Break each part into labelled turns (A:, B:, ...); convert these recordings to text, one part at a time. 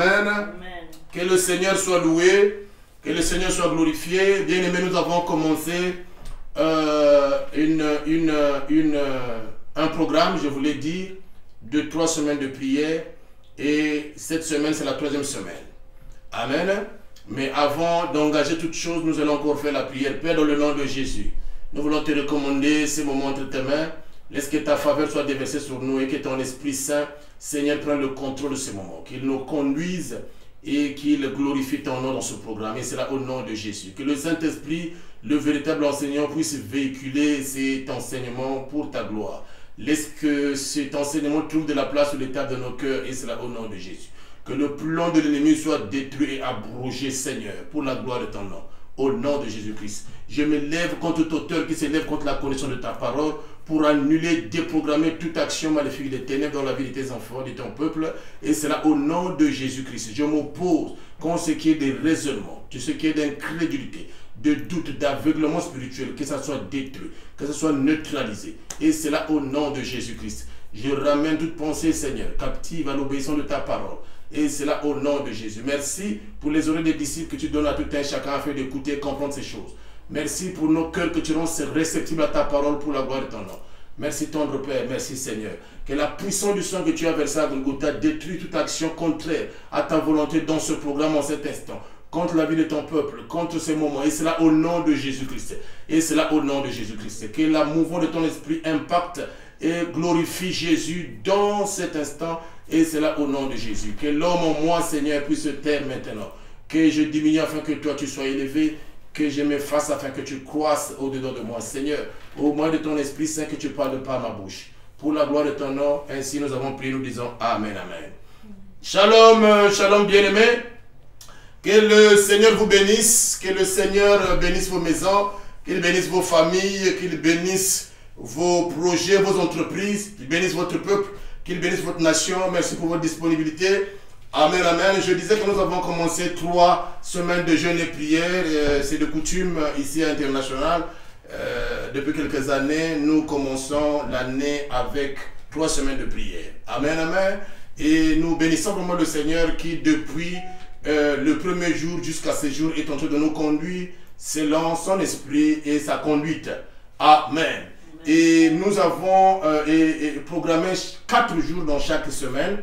A: Amen.
B: Amen.
A: Que le Seigneur soit loué, que le Seigneur soit glorifié. Bien-aimés, nous avons commencé un programme, je voulais dire, de 3 semaines de prière. Et cette semaine, c'est la 3e semaine. Amen. Mais avant d'engager toute chose, nous allons encore faire la prière. Père, dans le nom de Jésus, nous voulons te recommander ces moments entre tes mains. Laisse que ta faveur soit déversée sur nous et que ton Esprit Saint, Seigneur, prenne le contrôle de ces moments. Qu'il nous conduise et qu'il glorifie ton nom dans ce programme. Et c'est là au nom de Jésus. Que le Saint-Esprit, le véritable enseignant, puisse véhiculer cet enseignement pour ta gloire. Laisse que cet enseignement trouve de la place sur les tables de nos cœurs. Et c'est là au nom de Jésus. Que le plan de l'ennemi soit détruit et abrogé, Seigneur, pour la gloire de ton nom. Au nom de Jésus-Christ. Je me lève contre tout auteur qui s'élève contre la connaissance de ta parole pour annuler, déprogrammer toute action maléfique des ténèbres dans la vie de tes enfants, de ton peuple. Et c'est là au nom de Jésus-Christ. Je m'oppose contre ce qui est des raisonnements, tout ce qui est d'incrédulité, de doute, d'aveuglement spirituel, que ça soit détruit, que ça soit neutralisé. Et c'est là au nom de Jésus-Christ. Je ramène toute pensée, Seigneur, captive à l'obéissance de ta parole. Et c'est là au nom de Jésus. Merci pour les oreilles des disciples que tu donnes à tout un chacun afin d'écouter et comprendre ces choses. Merci pour nos cœurs que tu rends réceptibles à ta parole pour la gloire de ton nom. Merci tendre Père, merci Seigneur. Que la puissance du sang que tu as versé à Golgotha détruit toute action contraire à ta volonté dans ce programme en cet instant. Contre la vie de ton peuple, contre ces moments. Et c'est là au nom de Jésus-Christ. Et c'est là au nom de Jésus-Christ. Que la mouvement de ton esprit impacte et glorifie Jésus dans cet instant. Et c'est là au nom de Jésus. Que l'homme en moi, Seigneur, puisse se taire maintenant. Que je diminue afin que toi tu sois élevé. Que je m'efface afin que tu croisses au-dedans de moi. Seigneur, au moins de ton Esprit Saint que tu parles par ma bouche. Pour la gloire de ton nom, ainsi nous avons prié, nous disons Amen, Amen. Shalom, shalom bien-aimés. Que le Seigneur vous bénisse. Que le Seigneur bénisse vos maisons. Qu'il bénisse vos familles. Qu'il bénisse vos projets, vos entreprises. Qu'il bénisse votre peuple. Qu'il bénisse votre nation. Merci pour votre disponibilité. Amen, amen. Je disais que nous avons commencé 3 semaines de jeûne et prière. C'est de coutume ici à International. Depuis quelques années, nous commençons l'année avec 3 semaines de prière. Amen, amen. Et nous bénissons vraiment le Seigneur qui, depuis le premier jour jusqu'à ce jour, est en train de nous conduire selon son esprit et sa conduite. Amen. Et nous avons programmé 4 jours dans chaque semaine.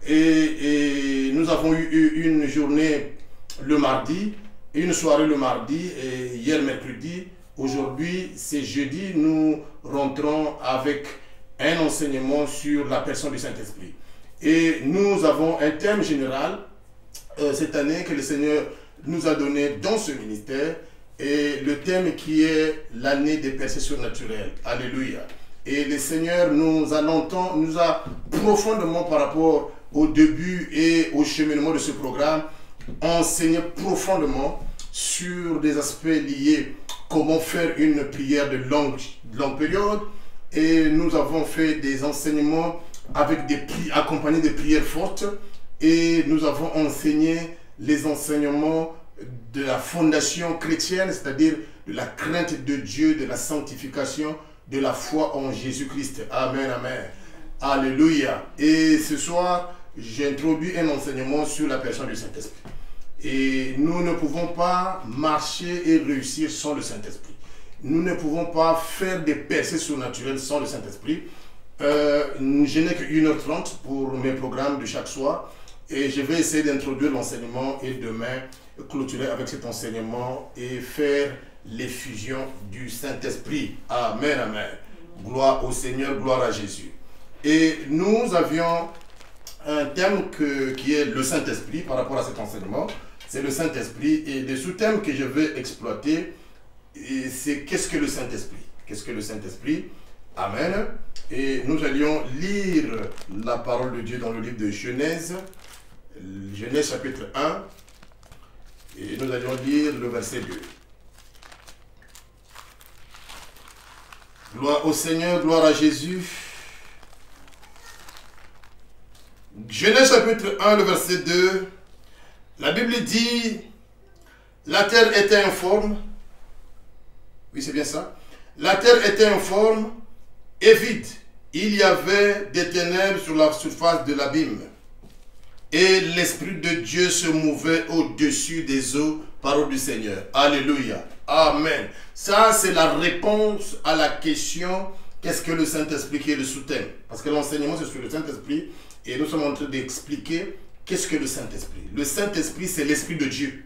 A: Et nous avons eu une journée le mardi, une soirée le mardi, et hier mercredi. Aujourd'hui, c'est jeudi, nous rentrons avec un enseignement sur la personne du Saint-Esprit. Et nous avons un thème général cette année que le Seigneur nous a donné dans ce ministère. Et le thème qui est l'année des percées surnaturelles. Alléluia. Et le Seigneur nous a profondément par rapport au début et au cheminement de ce programme, enseigné profondément sur des aspects liés à comment faire une prière de longue période. Et nous avons fait des enseignements avec accompagnés de prières fortes. Et nous avons enseigné les enseignements de la fondation chrétienne, c'est-à-dire de la crainte de Dieu, de la sanctification, de la foi en Jésus-Christ. Amen, amen. Alléluia. Et ce soir, j'introduis un enseignement sur la personne du Saint-Esprit. Et nous ne pouvons pas marcher et réussir sans le Saint-Esprit. Nous ne pouvons pas faire des percées surnaturelles sans le Saint-Esprit. Je n'ai que 1h30 pour mes programmes de chaque soir. Et je vais essayer d'introduire l'enseignement et demain clôturer avec cet enseignement et faire l'effusion du Saint-Esprit. Amen, amen. Gloire au Seigneur, gloire à Jésus. Et nous avions un thème qui est le Saint-Esprit par rapport à cet enseignement. C'est le Saint-Esprit. Et le sous-thème que je vais exploiter, c'est qu'est-ce que le Saint-Esprit? Qu'est-ce que le Saint-Esprit? Amen. Et nous allions lire la parole de Dieu dans le livre de Genèse, Genèse chapitre 1. Et nous allions lire le verset 2. Gloire au Seigneur, gloire à Jésus. Genèse chapitre 1, le verset 2. La Bible dit, la terre était informe. Oui, c'est bien ça. La terre était informe et vide. Il y avait des ténèbres sur la surface de l'abîme. et l'Esprit de Dieu se mouvait au-dessus des eaux, parole du Seigneur. Alléluia. Amen. Ça, c'est la réponse à la question, qu'est-ce que le Saint-Esprit, qui est le sous-thème. Parce que l'enseignement, c'est sur le Saint-Esprit, et nous sommes en train d'expliquer qu'est-ce que le Saint-Esprit. Le Saint-Esprit, c'est l'Esprit de Dieu.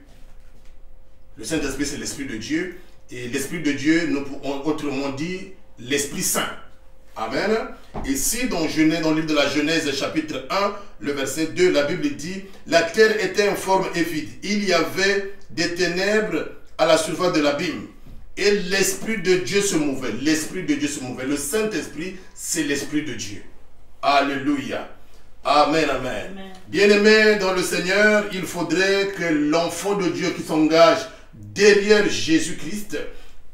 A: Le Saint-Esprit, c'est l'Esprit de Dieu, et l'Esprit de Dieu, autrement dit, l'Esprit Saint. Amen. Ici, dans le livre de la Genèse, chapitre 1, le verset 2, la Bible dit, la terre était informe et vide. Il y avait des ténèbres à la surface de l'abîme. Et l'Esprit de Dieu se mouvait. L'Esprit de Dieu se mouvait. Le Saint-Esprit, c'est l'Esprit de Dieu. Alléluia. Amen, amen. Bien-aimés dans le Seigneur, il faudrait que l'enfant de Dieu qui s'engage derrière Jésus-Christ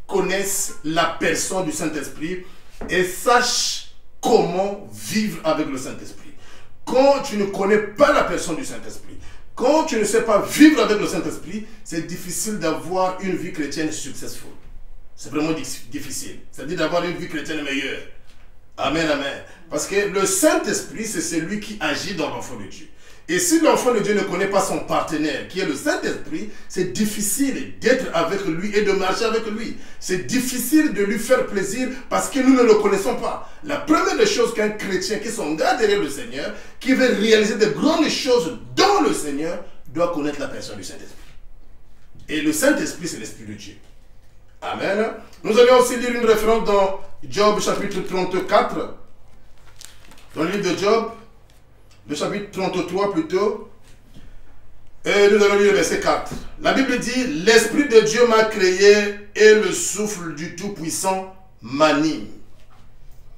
A: connaisse la personne du Saint-Esprit et sache comment vivre avec le Saint-Esprit. Quand tu ne connais pas la personne du Saint-Esprit, quand tu ne sais pas vivre avec le Saint-Esprit, c'est difficile d'avoir une vie chrétienne successful. C'est vraiment difficile. C'est-à-dire d'avoir une vie chrétienne meilleure. Amen, amen. Parce que le Saint-Esprit, c'est celui qui agit dans l'enfant de Dieu. Et si l'enfant de Dieu ne connaît pas son partenaire, qui est le Saint-Esprit, c'est difficile d'être avec lui et de marcher avec lui. C'est difficile de lui faire plaisir parce que nous ne le connaissons pas. La première des choses qu'un chrétien qui s'engage derrière le Seigneur, qui veut réaliser de grandes choses dans le Seigneur, doit connaître la personne du Saint-Esprit. Et le Saint-Esprit, c'est l'Esprit de Dieu. Amen. Nous allons aussi lire une référence dans Job chapitre 34. Dans le livre de Job, le chapitre 33 plutôt. Et nous allons lire le verset 4. La Bible dit, l'Esprit de Dieu m'a créé et le souffle du Tout-Puissant m'anime.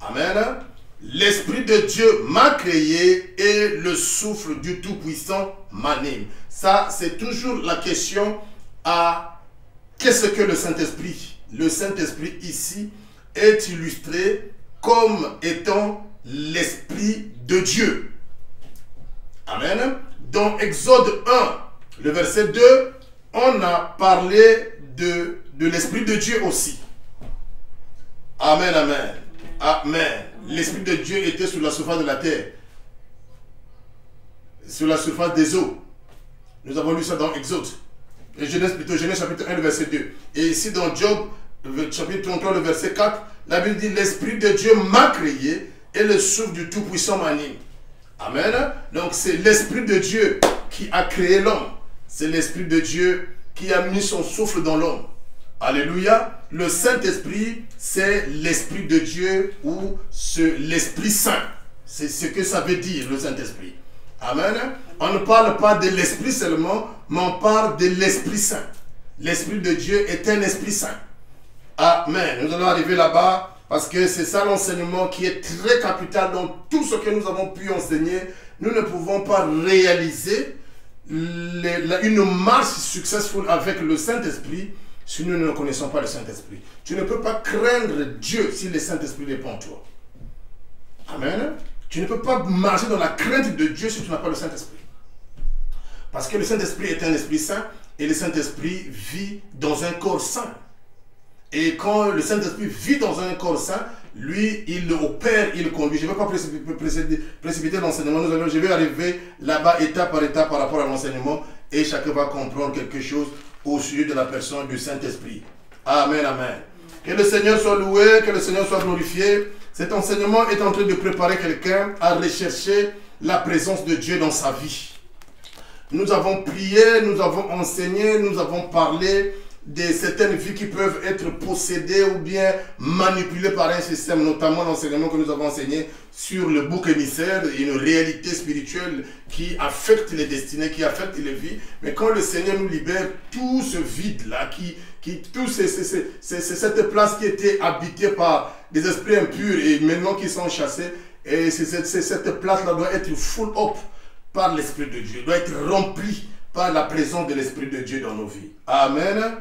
A: Amen. L'Esprit de Dieu m'a créé et le souffle du Tout-Puissant m'anime. Ça, c'est toujours la question à qu'est-ce que le Saint-Esprit? Le Saint-Esprit ici est illustré comme étant l'Esprit de Dieu. Amen. Dans Exode 1, le verset 2, on a parlé de l'Esprit de Dieu aussi. Amen, amen. Amen. L'Esprit de Dieu était sur la surface de la terre. Sur la surface des eaux. Nous avons lu ça dans Exode. Genèse chapitre 1, le verset 2. Et ici dans Job, chapitre 33, le verset 4, la Bible dit, l'Esprit de Dieu m'a créé et le souffle du Tout-Puissant m'anime. Amen. Donc c'est l'Esprit de Dieu qui a créé l'homme. C'est l'Esprit de Dieu qui a mis son souffle dans l'homme. Alléluia. Le Saint-Esprit, c'est l'Esprit de Dieu ou l'Esprit Saint. C'est ce que ça veut dire, le Saint-Esprit. Amen. On ne parle pas de l'Esprit seulement, mais on parle de l'Esprit Saint. L'Esprit de Dieu est un Esprit Saint. Amen. Nous allons arriver là-bas parce que c'est ça l'enseignement qui est très capital dans tout ce que nous avons pu enseigner. Nous ne pouvons pas réaliser une marche successful avec le Saint-Esprit si nous ne connaissons pas le Saint-Esprit. Tu ne peux pas craindre Dieu si le Saint-Esprit n'est pas en toi. Amen. Tu ne peux pas marcher dans la crainte de Dieu si tu n'as pas le Saint-Esprit. Parce que le Saint-Esprit est un Esprit Saint et le Saint-Esprit vit dans un corps saint. Et quand le Saint-Esprit vit dans un corps saint, lui, il opère, il conduit. Je ne vais pas précipiter l'enseignement. Je vais arriver là-bas étape par étape par rapport à l'enseignement et chacun va comprendre quelque chose au sujet de la personne du Saint-Esprit. Amen, amen. Que le Seigneur soit loué, que le Seigneur soit glorifié. Cet enseignement est en train de préparer quelqu'un à rechercher la présence de Dieu dans sa vie. Nous avons prié, nous avons enseigné, nous avons parlé de certaines vies qui peuvent être possédées ou bien manipulées par un système, notamment l'enseignement que nous avons enseigné sur le bouc émissaire, une réalité spirituelle qui affecte les destinées, qui affecte les vies. Mais quand le Seigneur nous libère, tout ce vide-là, cette place qui était habitée par des esprits impurs et maintenant qui sont chassés, et cette place-là doit être full up par l'Esprit de Dieu, doit être remplie par la présence de l'Esprit de Dieu dans nos vies. Amen.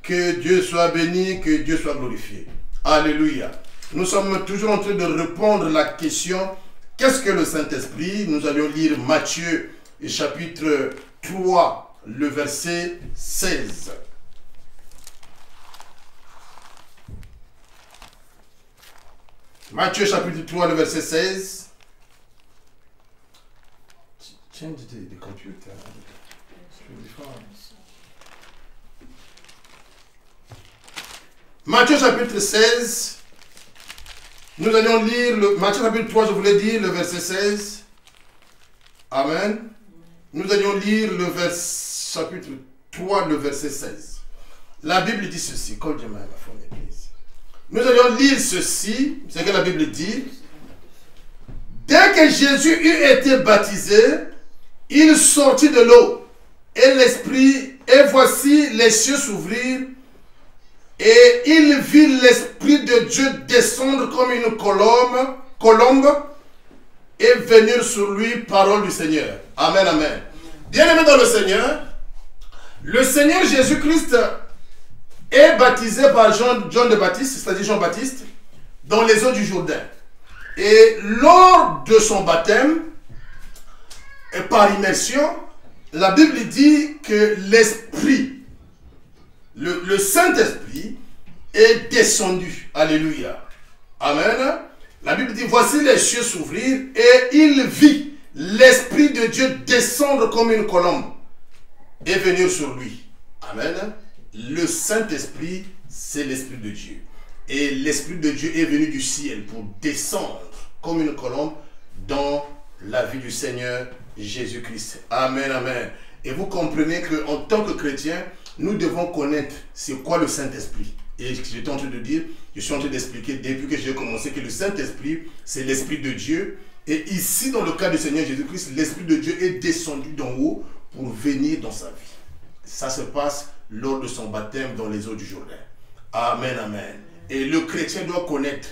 A: Que Dieu soit béni, que Dieu soit glorifié. Alléluia. Nous sommes toujours en train de répondre à la question, qu'est-ce que le Saint-Esprit? Nous allons lire Matthieu chapitre 3, le verset 16. Matthieu chapitre 3, le verset 16. change the computer. Matthieu chapitre 16. Nous allons lire Matthieu chapitre 3, je voulais dire le verset 16. Amen. Nous allons lire le chapitre 3, le verset 16. La Bible dit ceci, comme Dieu m'a informé. Nous allons lire ceci, ce que la Bible dit. Dès que Jésus eut été baptisé, il sortit de l'eau. Et voici les cieux s'ouvrir. Et il vit l'Esprit de Dieu descendre comme une colombe et venir sur lui, parole du Seigneur. Amen, amen. Bien-aimés dans le Seigneur Jésus-Christ est baptisé par Jean de Baptiste, c'est-à-dire Jean-Baptiste, dans les eaux du Jourdain. Et lors de son baptême, et par immersion, la Bible dit que l'Esprit, le Saint-Esprit, est descendu. Alléluia. Amen. La Bible dit, voici les cieux s'ouvrir et il vit l'Esprit de Dieu descendre comme une colombe et venir sur lui. Amen. Le Saint-Esprit, c'est l'Esprit de Dieu. Et l'Esprit de Dieu est venu du ciel pour descendre comme une colombe dans la vie du Seigneur Jésus-Christ. Amen, amen. Et vous comprenez qu'en tant que chrétien, nous devons connaître c'est quoi le Saint-Esprit. Et j'étais en train de dire, je suis en train d'expliquer depuis que j'ai commencé que le Saint-Esprit, c'est l'Esprit de Dieu. Et ici, dans le cas du Seigneur Jésus-Christ, l'Esprit de Dieu est descendu d'en haut pour venir dans sa vie. Ça se passe lors de son baptême dans les eaux du Jourdain. Amen, amen. Et le chrétien doit connaître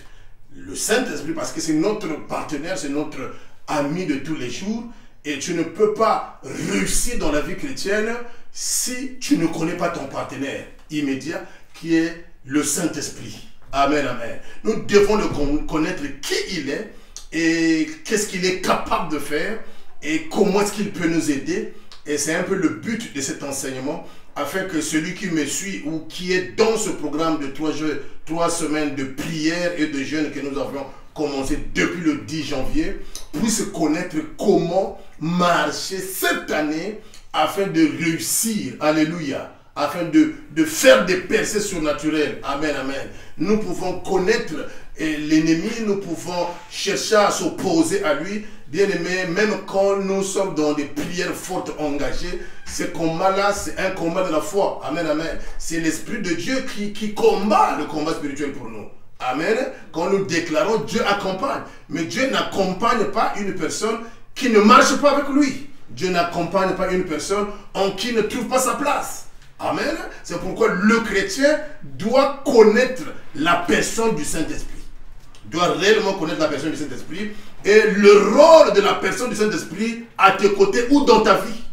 A: le Saint-Esprit parce que c'est notre partenaire, c'est notre ami de tous les jours. Et tu ne peux pas réussir dans la vie chrétienne si tu ne connais pas ton partenaire immédiat qui est le Saint-Esprit. Amen, amen. Nous devons le connaître qui il est et qu'est-ce qu'il est capable de faire et comment est-ce qu'il peut nous aider. Et c'est un peu le but de cet enseignement afin que celui qui me suit ou qui est dans ce programme de 3 semaines de prière et de jeûne que nous avions commencé depuis le 10 janvier puisse connaître comment marcher cette année afin de réussir. Alléluia. Afin de faire des percées surnaturelles. Amen, amen. Nous pouvons connaître l'ennemi, nous pouvons chercher à s'opposer à lui. Bien aimé, même quand nous sommes dans des prières fortes engagées, ce combat-là, c'est un combat de la foi. Amen, amen. C'est l'Esprit de Dieu qui combat le combat spirituel pour nous. Amen. Quand nous déclarons, Dieu accompagne. Mais Dieu n'accompagne pas une personne qui ne marche pas avec lui. Dieu n'accompagne pas une personne en qui ne trouve pas sa place. Amen. C'est pourquoi le chrétien doit connaître la personne du Saint-Esprit. Doit réellement connaître la personne du Saint-Esprit et le rôle de la personne du Saint-Esprit à tes côtés ou dans ta vie.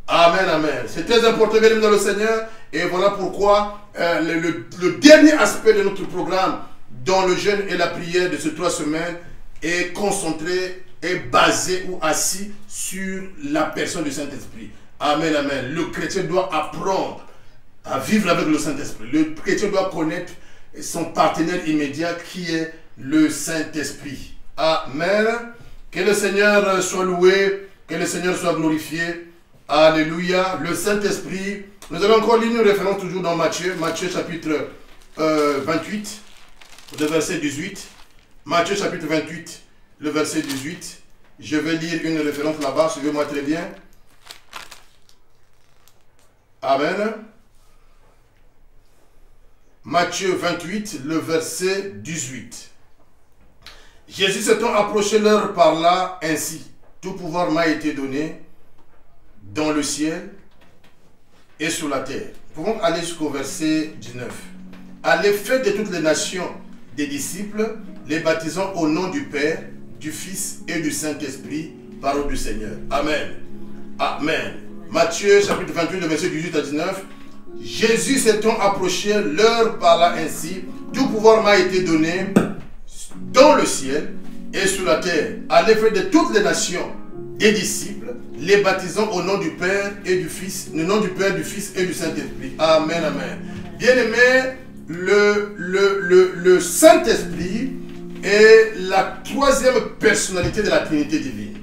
A: Amen, amen. C'est très important, bien aimé dans le Seigneur. Et voilà pourquoi le dernier aspect de notre programme dans le jeûne et la prière de ces 3 semaines est concentré, est basé ou assis sur la personne du Saint-Esprit. Amen, amen. Le chrétien doit apprendre à vivre avec le Saint-Esprit. Le chrétien doit connaître son partenaire immédiat qui est le Saint-Esprit. Amen. Que le Seigneur soit loué, que le Seigneur soit glorifié. Alléluia. Le Saint-Esprit. Nous allons encore lire une référence toujours dans Matthieu chapitre 28, le verset 18. Matthieu chapitre 28, le verset 18. Je vais lire une référence là-bas, suivez-moi très bien. Amen. Matthieu 28, le verset 18. Jésus s'étant approché leur par là ainsi. Tout pouvoir m'a été donné dans le ciel et sur la terre. Nous pouvons aller jusqu'au verset 19. Allez, faites de toutes les nations des disciples, les baptisant au nom du Père, du Fils et du Saint-Esprit, parole du Seigneur. Amen. Amen. Matthieu chapitre 28, le verset 18 à 19. Jésus s'étant approché leur parla ainsi. Tout pouvoir m'a été donné dans le ciel et sur la terre. Allez, faire de toutes les nations des disciples, les baptisant au nom du Père et du Fils, le nom du Père, du Fils et du Saint-Esprit. Amen, amen. Bien-aimé, le Saint-Esprit est la 3e personnalité de la Trinité divine.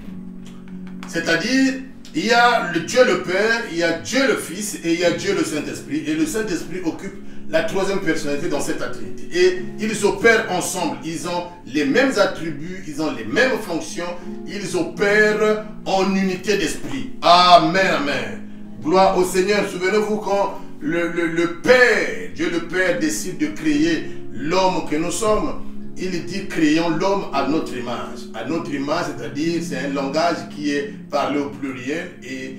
A: C'est-à-dire, il y a le Dieu le Père, il y a Dieu le Fils et il y a Dieu le Saint-Esprit. Et le Saint-Esprit occupe la troisième personnalité dans cette Trinité. Et ils opèrent ensemble. Ils ont les mêmes attributs, ils ont les mêmes fonctions. Ils opèrent en unité d'esprit. Amen, amen. Gloire au Seigneur. Souvenez-vous quand le Père, Dieu le Père décide de créer l'homme que nous sommes. Il dit créons l'homme à notre image. À notre image, c'est-à-dire c'est un langage qui est parlé au pluriel et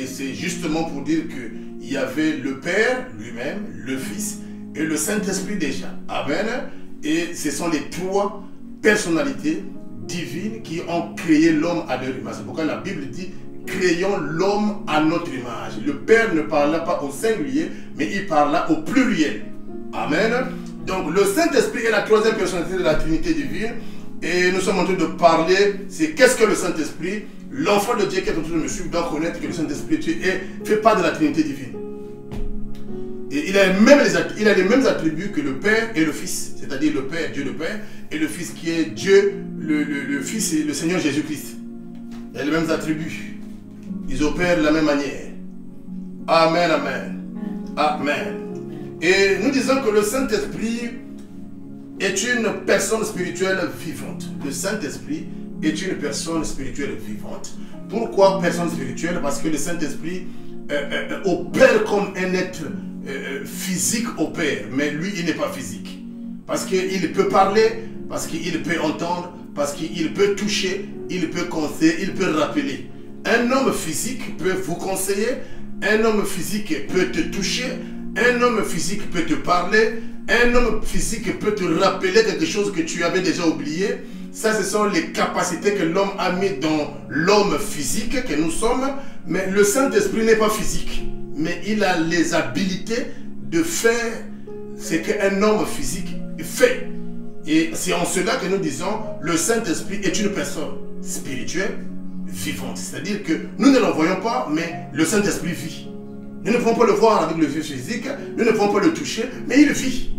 A: c'est justement pour dire qu'il y avait le Père lui-même, le Fils et le Saint-Esprit déjà. Amen. Et ce sont les trois personnalités divines qui ont créé l'homme à leur image. C'est pourquoi la Bible dit créons l'homme à notre image. Le Père ne parla pas au singulier, mais il parla au pluriel. Amen. Donc le Saint-Esprit est la troisième personnalité de la Trinité divine. Et nous sommes en train de parler, c'est qu'est-ce que le Saint-Esprit? L'enfant de Dieu qui est en train de me suivre doit connaître que le Saint-Esprit fait part de la Trinité divine. Et il a les mêmes attributs que le Père et le Fils. C'est-à-dire le Père, Dieu le Père, et le Fils qui est Dieu, le Fils et le Seigneur Jésus-Christ. Il a les mêmes attributs. Ils opèrent de la même manière. Amen, amen. Amen. Et nous disons que le Saint-Esprit est une personne spirituelle vivante. Le Saint-Esprit est une personne spirituelle vivante. Pourquoi personne spirituelle? Parce que le Saint-Esprit opère comme un être physique opère, mais lui, il n'est pas physique. Parce qu'il peut parler, parce qu'il peut entendre, parce qu'il peut toucher, il peut conseiller, il peut rappeler. Un homme physique peut vous conseiller, un homme physique peut te toucher, un homme physique peut te parler, un homme physique peut te rappeler quelque chose que tu avais déjà oublié. Ça, ce sont les capacités que l'homme a mis dans l'homme physique que nous sommes. Mais le Saint-Esprit n'est pas physique. Mais il a les habiletés de faire ce qu'un homme physique fait. Et c'est en cela que nous disons le Saint-Esprit est une personne spirituelle vivante. C'est-à-dire que nous ne le voyons pas, mais le Saint-Esprit vit. Nous ne pouvons pas le voir avec le physique, nous ne pouvons pas le toucher, mais il vit.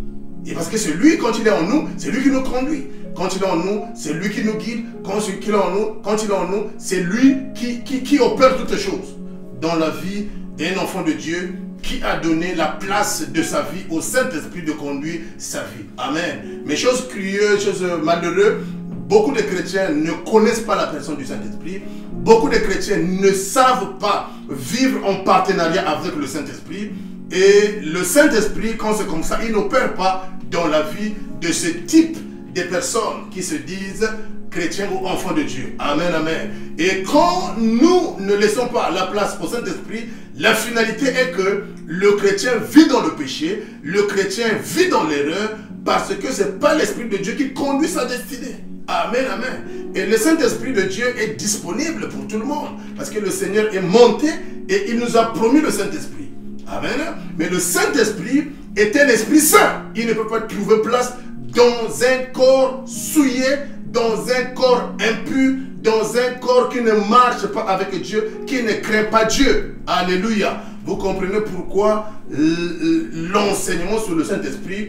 A: Et parce que c'est lui, quand il est en nous, c'est lui qui nous conduit. Quand il est en nous, c'est lui qui nous guide. Quand il est en nous, c'est lui qui opère toutes choses dans la vie d'un enfant de Dieu qui a donné la place de sa vie au Saint-Esprit de conduire sa vie. Amen. Mais chose curieuse, chose malheureuse, beaucoup de chrétiens ne connaissent pas la personne du Saint-Esprit. Beaucoup de chrétiens ne savent pas vivre en partenariat avec le Saint-Esprit. Et le Saint-Esprit, quand c'est comme ça, il n'opère pas dans la vie de ce type de personnes qui se disent chrétiens ou enfants de Dieu. Amen, amen. Et quand nous ne laissons pas la place au Saint-Esprit, la finalité est que le chrétien vit dans le péché, le chrétien vit dans l'erreur, parce que ce n'est pas l'Esprit de Dieu qui conduit sa destinée. Amen, amen. Et le Saint-Esprit de Dieu est disponible pour tout le monde, parce que le Seigneur est monté et il nous a promis le Saint-Esprit. Amen. Mais le Saint-Esprit est un Esprit saint. Il ne peut pas trouver place dans un corps souillé, dans un corps impur, dans un corps qui ne marche pas avec Dieu, qui ne craint pas Dieu. Alléluia. Vous comprenez pourquoi l'enseignement sur le Saint-Esprit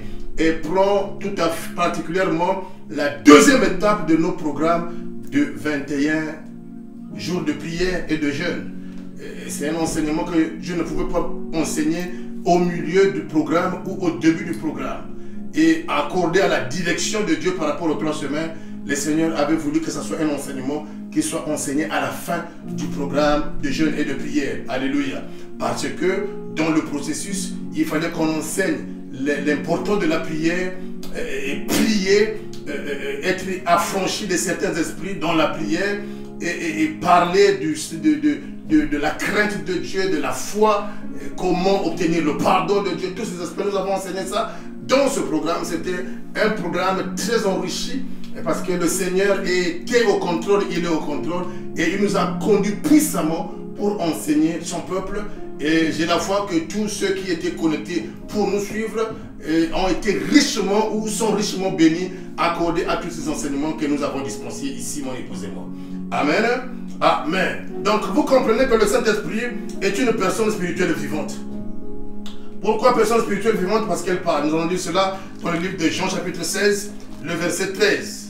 A: prend tout à fait particulièrement la deuxième étape de nos programmes de 21 jours de prière et de jeûne. C'est un enseignement que je ne pouvais pas enseigner au milieu du programme ou au début du programme. Et accordé à la direction de Dieu par rapport aux 3 semaines, le Seigneur avait voulu que ce soit un enseignement qui soit enseigné à la fin du programme de jeûne et de prière. Alléluia. Parce que dans le processus, il fallait qu'on enseigne l'importance de la prière, et prier, être affranchi de certains esprits dans la prière, et parler de la crainte de Dieu, de la foi, comment obtenir le pardon de Dieu. Tous ces aspects, nous avons enseigné ça dans ce programme. C'était un programme très enrichi parce que le Seigneur était au contrôle, il est au contrôle et il nous a conduits puissamment pour enseigner son peuple. Et j'ai la foi que tous ceux qui étaient connectés pour nous suivre ont été richement ou sont richement bénis, accordés à tous ces enseignements que nous avons dispensés ici, mon épouse et moi. Amen. Amen. Donc vous comprenez que le Saint-Esprit est une personne spirituelle vivante. Pourquoi personne spirituelle vivante? Parce qu'elle parle. Nous allons dire cela dans le livre de Jean chapitre 16, le verset 13.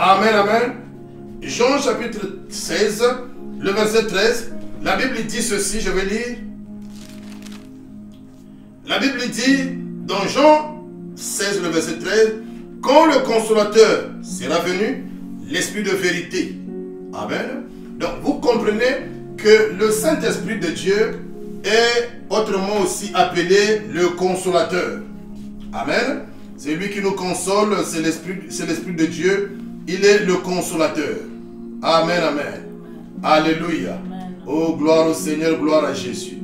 A: Amen, amen. Jean chapitre 16, le verset 13. La Bible dit ceci, je vais lire. La Bible dit dans Jean 16, le verset 13, quand le consolateur sera venu, l'Esprit de vérité. Amen. Donc vous comprenez que le Saint-Esprit de Dieu est autrement aussi appelé le consolateur. Amen. C'est lui qui nous console, c'est l'Esprit de Dieu. Il est le consolateur. Amen, amen. Alléluia. Oh, gloire au Seigneur, gloire à Jésus.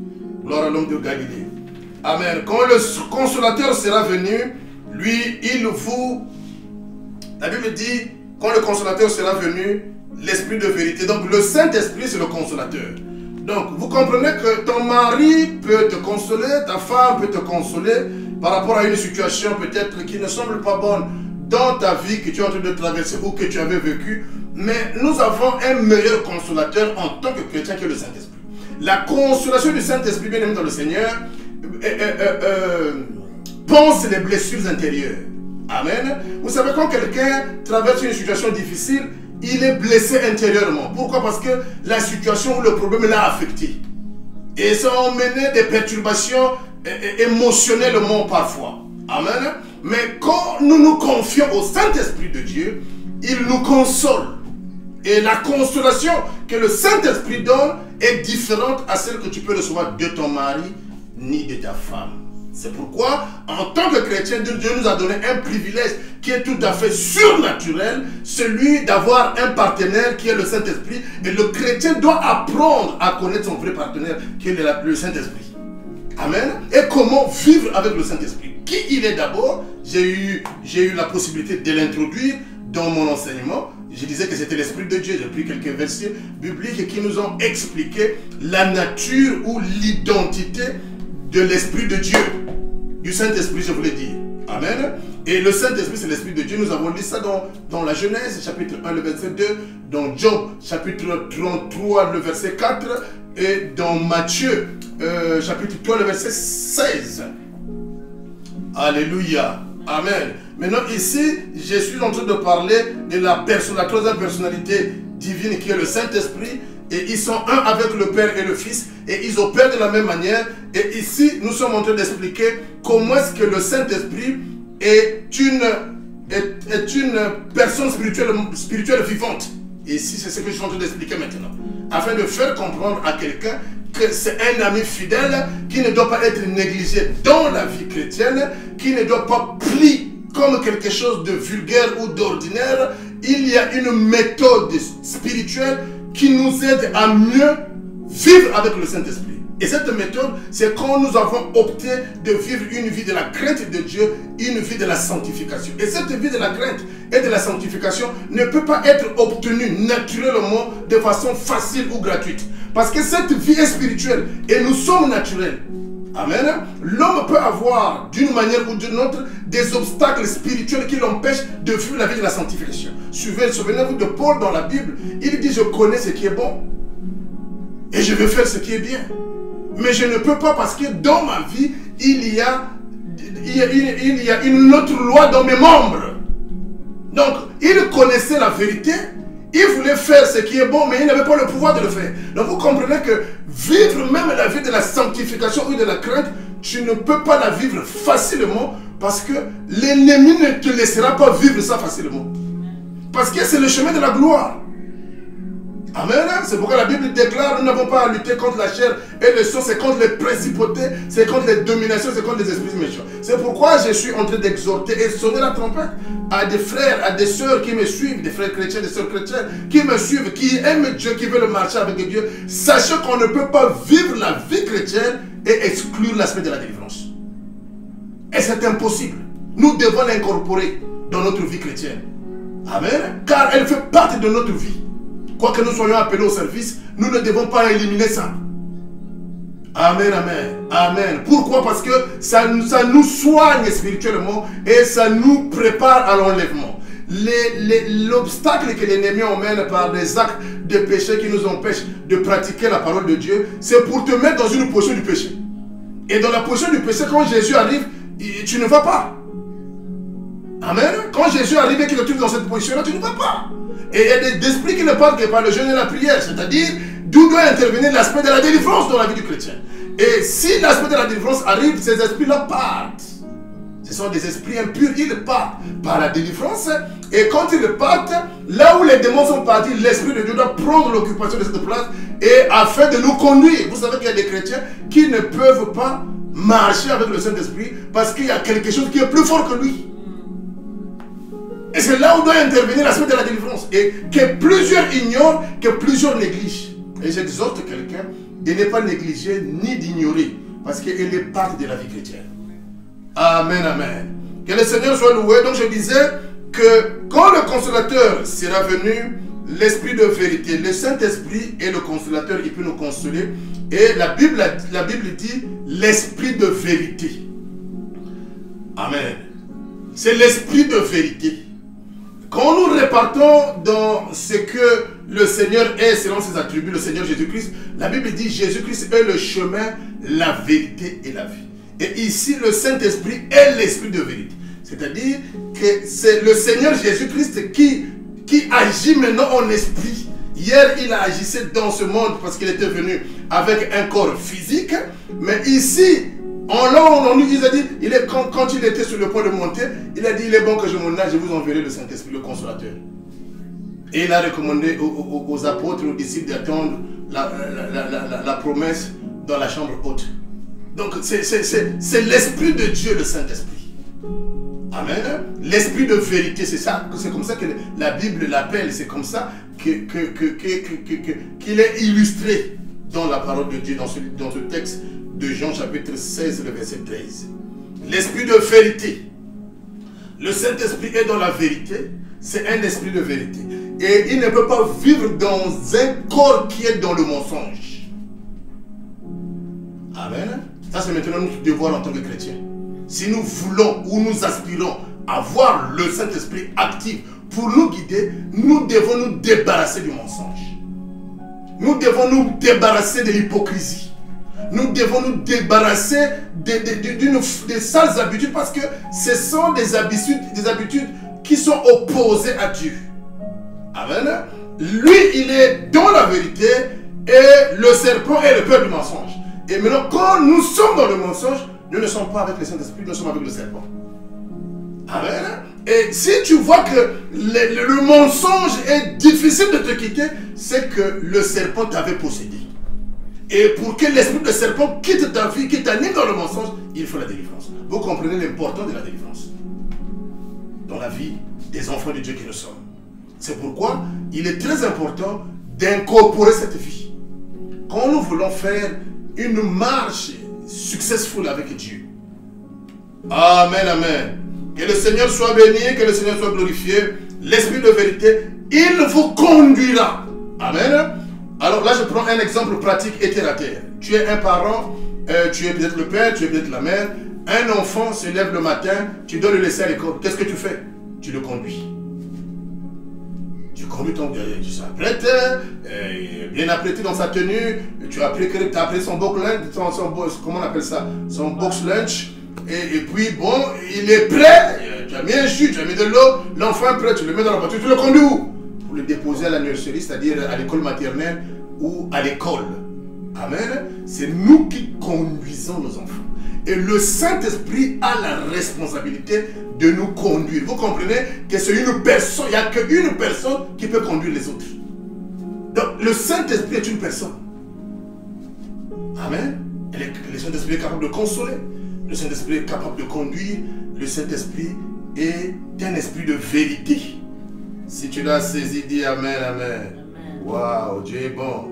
A: Gloire à l'homme de Galilée. Amen. Quand le consolateur sera venu, lui, il vous... La Bible dit, quand le consolateur sera venu, l'Esprit de vérité. Donc, le Saint-Esprit, c'est le consolateur. Donc, vous comprenez que ton mari peut te consoler, ta femme peut te consoler par rapport à une situation peut-être qui ne semble pas bonne dans ta vie que tu es en train de traverser ou que tu avais vécu. Mais nous avons un meilleur consolateur en tant que chrétien qui est le Saint-Esprit. La consolation du Saint-Esprit, bien aimé dans le Seigneur, pense les blessures intérieures. Amen. Vous savez, quand quelqu'un traverse une situation difficile, il est blessé intérieurement. Pourquoi? Parce que la situation ou le problème l'a affecté. Et ça a mené des perturbations émotionnellement parfois. Amen. Mais quand nous nous confions au Saint-Esprit de Dieu, il nous console. Et la consolation que le Saint-Esprit donne est différente à celle que tu peux recevoir de ton mari ni de ta femme. C'est pourquoi, en tant que chrétien, Dieu nous a donné un privilège qui est tout à fait surnaturel, celui d'avoir un partenaire qui est le Saint-Esprit. Et le chrétien doit apprendre à connaître son vrai partenaire qui est le Saint-Esprit. Amen. Et comment vivre avec le Saint-Esprit. Qui il est d'abord? J'ai eu la possibilité de l'introduire dans mon enseignement. Je disais que c'était l'Esprit de Dieu. J'ai pris quelques versets bibliques qui nous ont expliqué la nature ou l'identité de l'Esprit de Dieu. Du Saint-Esprit, je voulais dire. Amen. Et le Saint-Esprit, c'est l'Esprit de Dieu. Nous avons lu ça dans la Genèse, chapitre 1, le verset 2. Dans Job, chapitre 33, le verset 4. Et dans Matthieu, chapitre 3, le verset 16. Alléluia. Amen. Maintenant ici, je suis en train de parler de la troisième personnalité divine qui est le Saint-Esprit. Et ils sont un avec le Père et le Fils. Et ils opèrent de la même manière. Et ici, nous sommes en train d'expliquer comment est-ce que le Saint-Esprit est une personne spirituelle vivante. Et ici, c'est ce que je suis en train d'expliquer maintenant. Afin de faire comprendre à quelqu'un que c'est un ami fidèle qui ne doit pas être négligé dans la vie chrétienne, qui ne doit pas plier comme quelque chose de vulgaire ou d'ordinaire. Il y a une méthode spirituelle qui nous aide à mieux vivre avec le Saint-Esprit. Et cette méthode, c'est quand nous avons opté de vivre une vie de la crainte de Dieu, une vie de la sanctification. Et cette vie de la crainte et de la sanctification ne peut pas être obtenue naturellement de façon facile ou gratuite. Parce que cette vie est spirituelle et nous sommes naturels. Amen. L'homme peut avoir, d'une manière ou d'une autre, des obstacles spirituels qui l'empêchent de vivre la vie de la sanctification. Souvenez-vous de Paul dans la Bible. Il dit, je connais ce qui est bon et je veux faire ce qui est bien. Mais je ne peux pas parce que dans ma vie, il y a une autre loi dans mes membres. Donc, il connaissait la vérité. Il voulait faire ce qui est bon, mais il n'avait pas le pouvoir de le faire. Donc vous comprenez que vivre même la vie de la sanctification ou de la crainte, tu ne peux pas la vivre facilement parce que l'ennemi ne te laissera pas vivre ça facilement. Parce que c'est le chemin de la gloire. Amen. C'est pourquoi la Bible déclare, nous n'avons pas à lutter contre la chair et le sang, c'est contre les principautés, c'est contre les dominations, c'est contre les esprits méchants. C'est pourquoi je suis en train d'exhorter et sonner la trompette à des frères, à des sœurs qui me suivent, des frères chrétiens, des sœurs chrétiennes, qui me suivent, qui aiment Dieu, qui veulent marcher avec Dieu. Sachez qu'on ne peut pas vivre la vie chrétienne et exclure l'aspect de la délivrance. Et c'est impossible. Nous devons l'incorporer dans notre vie chrétienne. Amen. Car elle fait partie de notre vie. Quoi que nous soyons appelés au service, nous ne devons pas éliminer ça. Amen, amen, amen. Pourquoi? Parce que ça nous soigne spirituellement et ça nous prépare à l'enlèvement. L'obstacle que l'ennemi emmène par des actes de péché qui nous empêchent de pratiquer la parole de Dieu, c'est pour te mettre dans une position du péché. Et dans la position du péché, quand Jésus arrive, tu ne vas pas. Amen. Quand Jésus arrive et qu'il te trouve dans cette position-là, tu ne vas pas. Et il y a des esprits qui ne parlent que par le jeûne et la prière. C'est-à-dire, d'où doit intervenir l'aspect de la délivrance dans la vie du chrétien. Et si l'aspect de la délivrance arrive, ces esprits-là partent. Ce sont des esprits impurs, ils partent par la délivrance. Et quand ils partent, là où les démons sont partis, l'Esprit de Dieu doit prendre l'occupation de cette place et afin de nous conduire. Vous savez qu'il y a des chrétiens qui ne peuvent pas marcher avec le Saint-Esprit parce qu'il y a quelque chose qui est plus fort que lui. Et c'est là où doit intervenir l'aspect de la délivrance. Et que plusieurs ignorent, que plusieurs négligent. Et j'exhorte quelqu'un de ne pas négliger ni d'ignorer parce qu'elle est partie de la vie chrétienne. Amen, amen. Que le Seigneur soit loué. Donc je disais que quand le consolateur sera venu, l'Esprit de vérité, le Saint-Esprit est le consolateur, il peut nous consoler. Et la Bible dit l'Esprit de vérité. Amen. C'est l'Esprit de vérité. Quand nous répartons dans ce que le Seigneur est selon ses attributs, le Seigneur Jésus-Christ, la Bible dit Jésus-Christ est le chemin, la vérité et la vie. Et ici, le Saint-Esprit est l'Esprit de vérité. C'est-à-dire que c'est le Seigneur Jésus-Christ qui agit maintenant en esprit. Hier, il a agissé dans ce monde parce qu'il était venu avec un corps physique. Mais ici, il a dit, quand il était sur le point de monter, il a dit, il est bon que je m'en aille, je vous enverrai le Saint-Esprit, le Consolateur. Et il a recommandé aux apôtres, aux disciples d'attendre la promesse dans la chambre haute. Donc c'est l'Esprit de Dieu, le Saint-Esprit. Amen. L'Esprit de vérité, c'est ça. C'est comme ça que la Bible l'appelle. C'est comme ça qu'il est illustré dans la parole de Dieu, dans ce texte de Jean chapitre 16, le verset 13. L'Esprit de vérité. Le Saint-Esprit est dans la vérité. C'est un esprit de vérité. Et il ne peut pas vivre dans un corps qui est dans le mensonge. Amen. Ça, c'est maintenant notre devoir en tant que chrétiens. Si nous voulons ou nous aspirons à voir le Saint-Esprit actif pour nous guider, nous devons nous débarrasser du mensonge. Nous devons nous débarrasser de l'hypocrisie. Nous devons nous débarrasser des sales habitudes parce que ce sont des habitudes qui sont opposées à Dieu. Amen. Lui, il est dans la vérité et le serpent est le père du mensonge. Et maintenant, quand nous sommes dans le mensonge, nous ne sommes pas avec le Saint-Esprit, nous sommes avec le serpent. Amen. Et si tu vois que le mensonge est difficile de te quitter, c'est que le serpent t'avait possédé. Et pour que l'esprit de serpent quitte ta vie, qui t'anime dans le mensonge, il faut la délivrance. Vous comprenez l'importance de la délivrance dans la vie des enfants de Dieu que nous sommes. C'est pourquoi il est très important d'incorporer cette vie. Quand nous voulons faire une marche successful avec Dieu. Amen, amen. Que le Seigneur soit béni, que le Seigneur soit glorifié. L'Esprit de vérité, il vous conduira. Amen. Alors là, je prends un exemple pratique et terre à terre. Tu es un parent, tu es peut-être le père, tu es peut-être la mère. Un enfant se lève le matin, tu dois le laisser à l'école. Qu'est-ce que tu fais? Tu le conduis. Tu conduis ton gars, tu s'apprêtes, bien apprêté dans sa tenue, tu as appris son box lunch, comment on appelle ça? Son box lunch. Et puis bon, il est prêt, tu as mis un jus, tu as mis de l'eau, l'enfant est prêt, tu le mets dans la voiture, tu le conduis où? Pour le déposer à la nurserie, c'est-à-dire à l'école maternelle ou à l'école. Amen. C'est nous qui conduisons nos enfants. Et le Saint-Esprit a la responsabilité de nous conduire. Vous comprenez que c'est une personne, il n'y a qu'une personne qui peut conduire les autres. Donc le Saint-Esprit est une personne. Amen. Le Saint-Esprit est capable de consoler. Le Saint-Esprit est capable de conduire. Le Saint-Esprit est un esprit de vérité. Si tu l'as saisi, dis Amen, Amen. Waouh, Dieu est bon.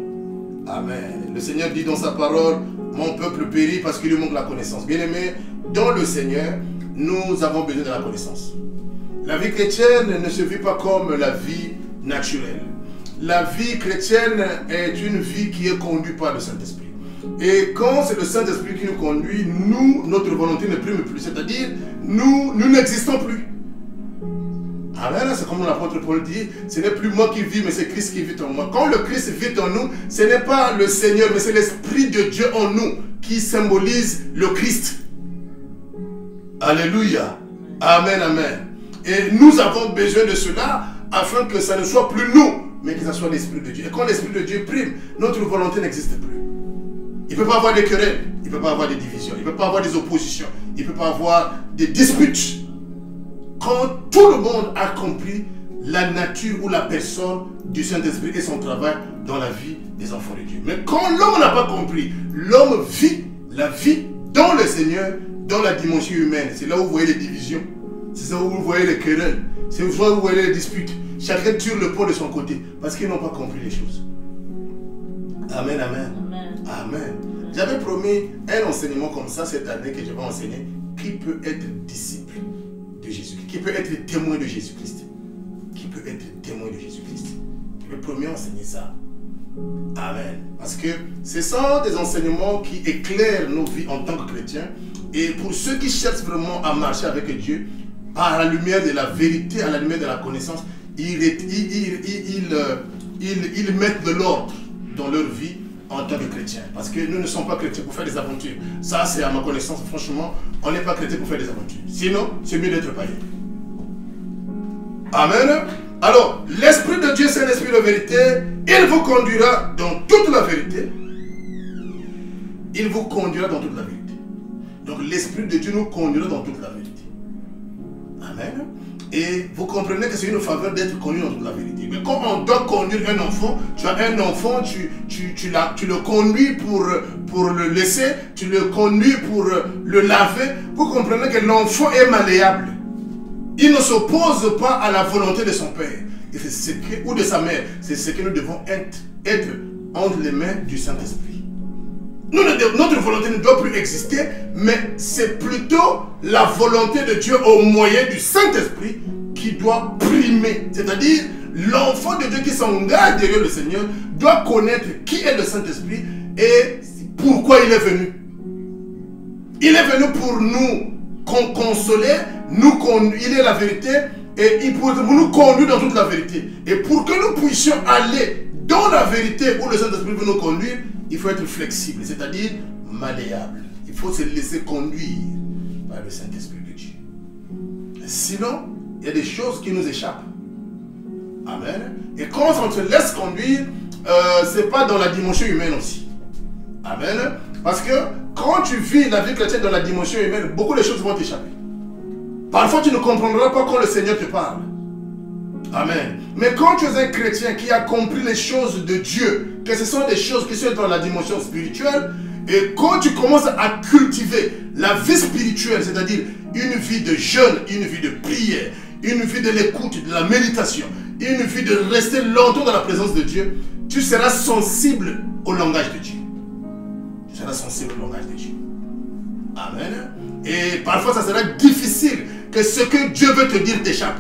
A: Amen. Le Seigneur dit dans sa parole, mon peuple périt parce qu'il lui manque la connaissance. Bien-aimé, dans le Seigneur, nous avons besoin de la connaissance. La vie chrétienne ne se vit pas comme la vie naturelle. La vie chrétienne est une vie qui est conduite par le Saint-Esprit. Et quand c'est le Saint-Esprit qui nous conduit, nous, notre volonté ne prime plus. C'est-à-dire, nous n'existons plus. Amen, c'est comme l'apôtre Paul dit, ce n'est plus moi qui vis, mais c'est Christ qui vit en moi. Quand le Christ vit en nous, ce n'est pas le Seigneur, mais c'est l'Esprit de Dieu en nous qui symbolise le Christ. Alléluia. Amen, amen. Et nous avons besoin de cela afin que ça ne soit plus nous, mais que ça soit l'Esprit de Dieu. Et quand l'Esprit de Dieu prime, notre volonté n'existe plus. Il ne peut pas avoir des querelles, il ne peut pas avoir des divisions, il ne peut pas avoir des oppositions, il ne peut pas avoir des disputes. Quand tout le monde a compris la nature ou la personne du Saint-Esprit et son travail dans la vie des enfants de Dieu. Mais quand l'homme n'a pas compris, l'homme vit la vie dans le Seigneur, dans la dimension humaine. C'est là où vous voyez les divisions, c'est là où vous voyez les querelles, c'est là où vous voyez les disputes. Chacun tire le pot de son côté parce qu'ils n'ont pas compris les choses. Amen, amen. Amen. Amen. J'avais promis un enseignement comme ça cette année que je vais enseigner. Qui peut être disciple de Jésus-Christ? Qui peut être témoin de Jésus-Christ? Qui peut être témoin de Jésus-Christ? Je vais promis enseigner ça. Amen. Parce que ce sont des enseignements qui éclairent nos vies en tant que chrétiens. Et pour ceux qui cherchent vraiment à marcher avec Dieu, par la lumière de la vérité, à la lumière de la connaissance, ils mettent de l'ordre dans leur vie en tant que chrétiens. Parce que nous ne sommes pas chrétiens pour faire des aventures. Ça, c'est à ma connaissance. Franchement, on n'est pas chrétiens pour faire des aventures. Sinon, c'est mieux d'être païen. Amen. Alors, l'Esprit de Dieu, c'est l'Esprit de vérité. Il vous conduira dans toute la vérité. Il vous conduira dans toute la vérité. Donc, l'Esprit de Dieu nous conduira dans toute la vérité. Amen. Et vous comprenez que c'est une faveur d'être conduit dans toute la vérité. Mais quand on doit conduire un enfant, tu as un enfant, tu le conduis pour le laisser, tu le conduis pour le laver. Vous comprenez que l'enfant est malléable. Il ne s'oppose pas à la volonté de son père et ou de sa mère. C'est ce que nous devons être entre les mains du Saint-Esprit. Notre volonté ne doit plus exister, mais c'est plutôt la volonté de Dieu au moyen du Saint-Esprit qui doit primer. C'est-à-dire, l'enfant de Dieu qui s'engage derrière le Seigneur doit connaître qui est le Saint-Esprit et pourquoi il est venu. Il est venu pour nous consoler, il est la vérité et il pour nous conduire dans toute la vérité. Et pour que nous puissions aller dans la vérité où le Saint-Esprit veut nous conduire, il faut être flexible, c'est-à-dire malléable. Il faut se laisser conduire par le Saint-Esprit de Dieu. Sinon, il y a des choses qui nous échappent. Amen. Et quand on se laisse conduire, ce n'est pas dans la dimension humaine aussi. Amen. Parce que quand tu vis la vie chrétienne dans la dimension humaine, beaucoup de choses vont t'échapper. Parfois, tu ne comprendras pas quand le Seigneur te parle. Amen. Mais quand tu es un chrétien qui a compris les choses de Dieu, que ce sont des choses qui sont dans la dimension spirituelle, et quand tu commences à cultiver la vie spirituelle, c'est-à-dire une vie de jeûne, une vie de prière, une vie de l'écoute, de la méditation, une vie de rester longtemps dans la présence de Dieu, tu seras sensible au langage de Dieu. Tu seras sensible au langage de Dieu. Amen. Et parfois, ça sera difficile que ce que Dieu veut te dire t'échappe.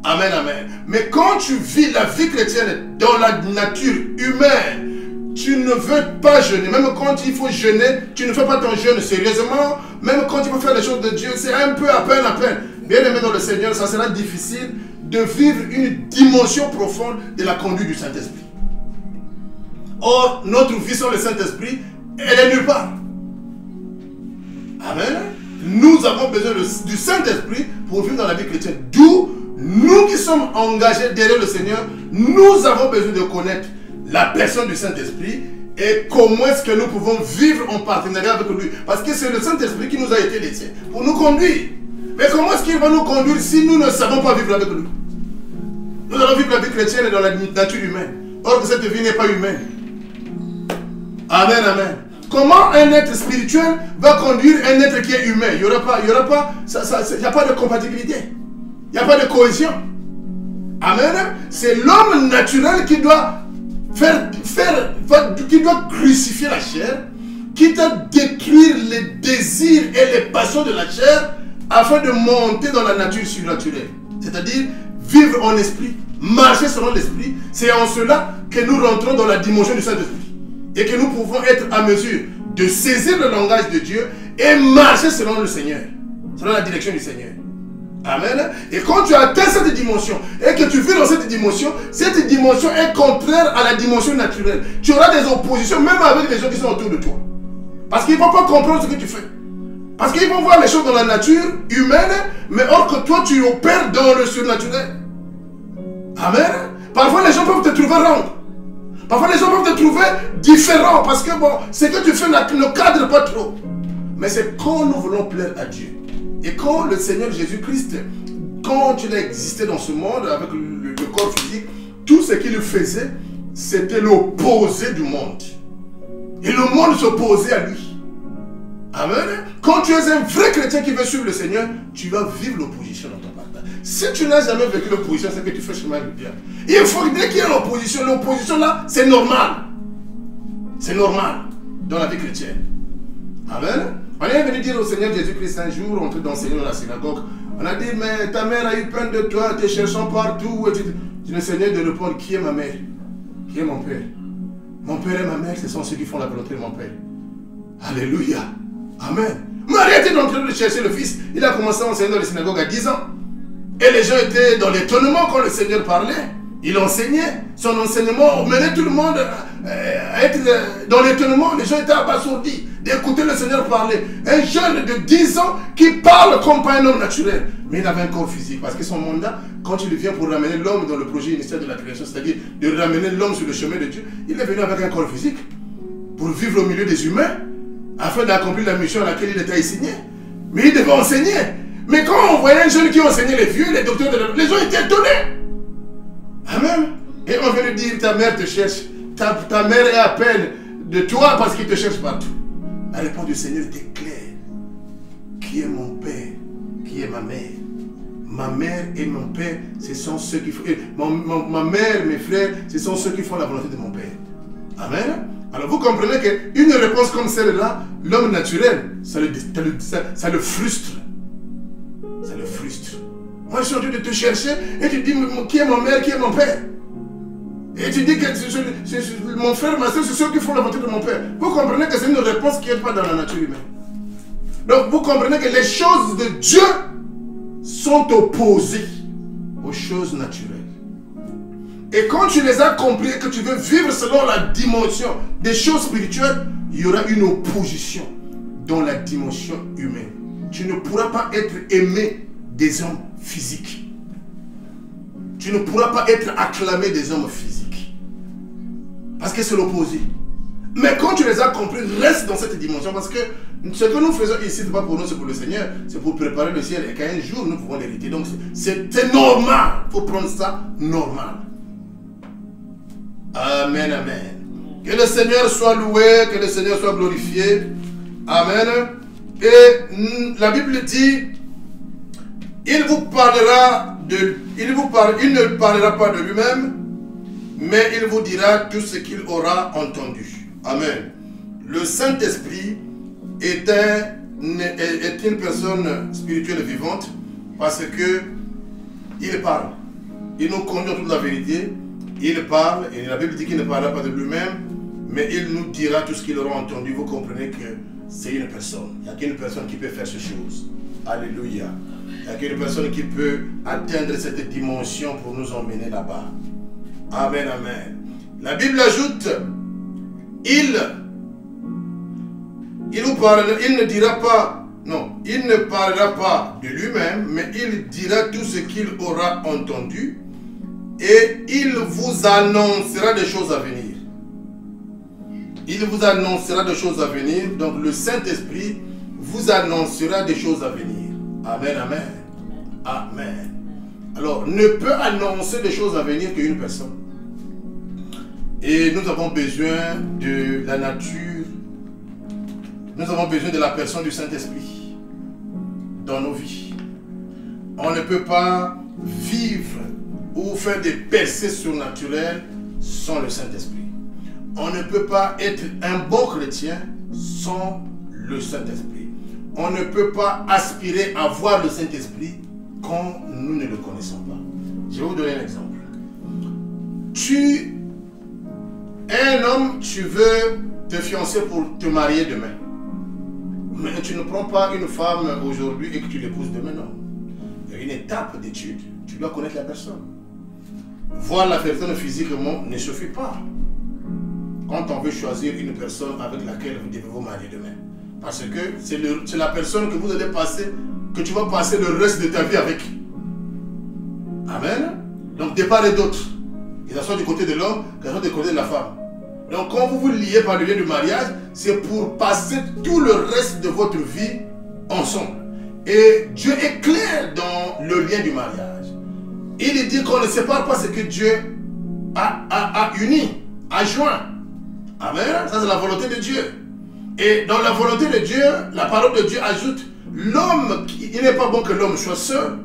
A: Amen, amen. Mais quand tu vis la vie chrétienne dans la nature humaine, tu ne veux pas jeûner. Même quand il faut jeûner, tu ne fais pas ton jeûne sérieusement. Même quand il faut faire les choses de Dieu, c'est un peu à peine, à peine. Bien aimé dans le Seigneur, ça sera difficile de vivre une dimension profonde de la conduite du Saint-Esprit. Or, notre vie sans le Saint-Esprit, elle est nulle part. Amen. Nous avons besoin du Saint-Esprit pour vivre dans la vie chrétienne. D'où nous qui sommes engagés derrière le Seigneur, nous avons besoin de connaître la personne du Saint-Esprit et comment est-ce que nous pouvons vivre en partenariat avec lui. Parce que c'est le Saint-Esprit qui nous a été laissé pour nous conduire. Mais comment est-ce qu'il va nous conduire si nous ne savons pas vivre avec lui? Nous allons vivre la vie chrétienne dans la nature humaine. Or que cette vie n'est pas humaine. Amen, amen. Comment un être spirituel va conduire un être qui est humain? Il n'y a pas de compatibilité. Il n'y a pas de cohésion. Amen. C'est l'homme naturel qui doit qui doit crucifier la chair, qui doit détruire les désirs et les passions de la chair afin de monter dans la nature surnaturelle. C'est-à-dire vivre en esprit, marcher selon l'esprit. C'est en cela que nous rentrons dans la dimension du Saint-Esprit. Et que nous pouvons être à mesure de saisir le langage de Dieu et marcher selon le Seigneur, selon la direction du Seigneur. Amen. Et quand tu atteins cette dimension et que tu vis dans cette dimension est contraire à la dimension naturelle. Tu auras des oppositions même avec les gens qui sont autour de toi. Parce qu'ils ne vont pas comprendre ce que tu fais. Parce qu'ils vont voir les choses dans la nature humaine, mais or que toi tu opères dans le surnaturel. Amen. Parfois les gens peuvent te trouver wrong. Parfois les gens peuvent te trouver différent parce que bon, ce que tu fais ne cadre pas trop. Mais c'est quand nous voulons plaire à Dieu. Et quand le Seigneur Jésus-Christ, quand il a existé dans ce monde avec le corps physique, tout ce qu'il faisait, c'était l'opposé du monde. Et le monde s'opposait à lui. Amen. Quand tu es un vrai chrétien qui veut suivre le Seigneur, tu vas vivre l'opposition dans ton partage. Si tu n'as jamais vécu l'opposition, c'est que tu fais chemin avec Dieu. Il faut dès qu'il y a l'opposition, l'opposition là, c'est normal. C'est normal dans la vie chrétienne. Amen. On est venu dire au Seigneur Jésus-Christ un jour, on était d'enseigner dans la synagogue. On a dit, mais ta mère a eu peine de toi, te cherchant partout. Et le Seigneur de répondre, qui est ma mère? Qui est mon père? Mon père et ma mère, ce sont ceux qui font la volonté de mon père. Alléluia. Amen. Marie était en train de chercher le fils. Il a commencé à enseigner dans les synagogues à 10 ans. Et les gens étaient dans l'étonnement quand le Seigneur parlait. Il enseignait. Son enseignement menait tout le monde à être dans l'étonnement. Les gens étaient abasourdis d'écouter le Seigneur parler. Un jeune de 10 ans qui parle comme pas un homme naturel. Mais il avait un corps physique. Parce que son mandat, quand il vient pour ramener l'homme dans le projet initial de la création, c'est-à-dire de ramener l'homme sur le chemin de Dieu, il est venu avec un corps physique pour vivre au milieu des humains, afin d'accomplir la mission à laquelle il était assigné. Mais il devait enseigner. Mais quand on voyait un jeune qui enseignait les vieux, les docteurs, les gens étaient étonnés. Amen. Et on vient lui dire, ta mère te cherche. Ta mère est à peine de toi parce qu'il te cherche partout. La réponse du Seigneur était claire. Qui est mon père? Qui est ma mère? Ma mère et mon père, ce sont ceux qui font... Ma mère, mes frères, ce sont ceux qui font la volonté de mon père. Amen. Alors vous comprenez qu'une réponse comme celle-là, l'homme naturel, ça le frustre. Ça le frustre. Moi je suis en train de te chercher et tu dis qui est ma mère, qui est mon père. Et tu dis que mon frère, ma soeur, c'est ceux qui font la volonté de mon père. Vous comprenez que c'est une réponse qui n'est pas dans la nature humaine. Donc vous comprenez que les choses de Dieu sont opposées aux choses naturelles. Et quand tu les as compris et que tu veux vivre selon la dimension des choses spirituelles, il y aura une opposition dans la dimension humaine. Tu ne pourras pas être aimé des hommes physiques. Tu ne pourras pas être acclamé des hommes physiques. Parce que c'est l'opposé. Mais quand tu les as compris, reste dans cette dimension. Parce que ce que nous faisons ici, ce n'est pas pour nous, c'est pour le Seigneur. C'est pour préparer le ciel et qu'un jour nous pouvons l'hériter. Donc c'est normal. Il faut prendre ça normal. Amen, amen. Que le Seigneur soit loué, que le Seigneur soit glorifié. Amen. Et la Bible dit, il ne parlera pas de lui-même, mais il vous dira tout ce qu'il aura entendu. Amen. Le Saint-Esprit est une personne spirituelle vivante parce que il parle. Il nous conduit dans toute la vérité. Il parle, et la Bible dit qu'il ne parlera pas de lui-même, mais il nous dira tout ce qu'il aura entendu. Vous comprenez que c'est une personne. Il n'y a qu'une personne qui peut faire ces choses. Alléluia. Il n'y a qu'une personne qui peut atteindre cette dimension pour nous emmener là-bas. Amen, amen. La Bible ajoute, il ne parlera pas de lui-même, mais il dira tout ce qu'il aura entendu. Et il vous annoncera des choses à venir. Il vous annoncera des choses à venir. Donc le Saint-Esprit vous annoncera des choses à venir. Amen, amen. Amen. Alors, ne peut annoncer des choses à venir qu'une personne. Et nous avons besoin de la nature. Nous avons besoin de la personne du Saint-Esprit dans nos vies. On ne peut pas vivre ou faire des percées surnaturelles sans le Saint-Esprit. On ne peut pas être un bon chrétien sans le Saint-Esprit. On ne peut pas aspirer à voir le Saint-Esprit quand nous ne le connaissons pas. Je vais vous donner un exemple. Tu es un homme, tu veux te fiancer pour te marier demain. Mais tu ne prends pas une femme aujourd'hui et que tu l'épouses demain, non. Il y a une étape d'étude. Tu dois connaître la personne. Voir la personne physiquement ne suffit pas. Quand on veut choisir une personne avec laquelle vous devez vous marier demain. Parce que c'est la personne que vous allez passer, que tu vas passer le reste de ta vie avec. Amen. Donc, de part et d'autre, que ce soit du côté de l'homme, que ce soit du côté de la femme. Donc, quand vous vous liez par le lien du mariage, c'est pour passer tout le reste de votre vie ensemble. Et Dieu est clair dans le lien du mariage. Il dit qu'on ne sépare pas ce que Dieu a uni, a joint. Amen. Ça, c'est la volonté de Dieu. Et dans la volonté de Dieu, la parole de Dieu ajoute, l'homme, il n'est pas bon que l'homme soit seul.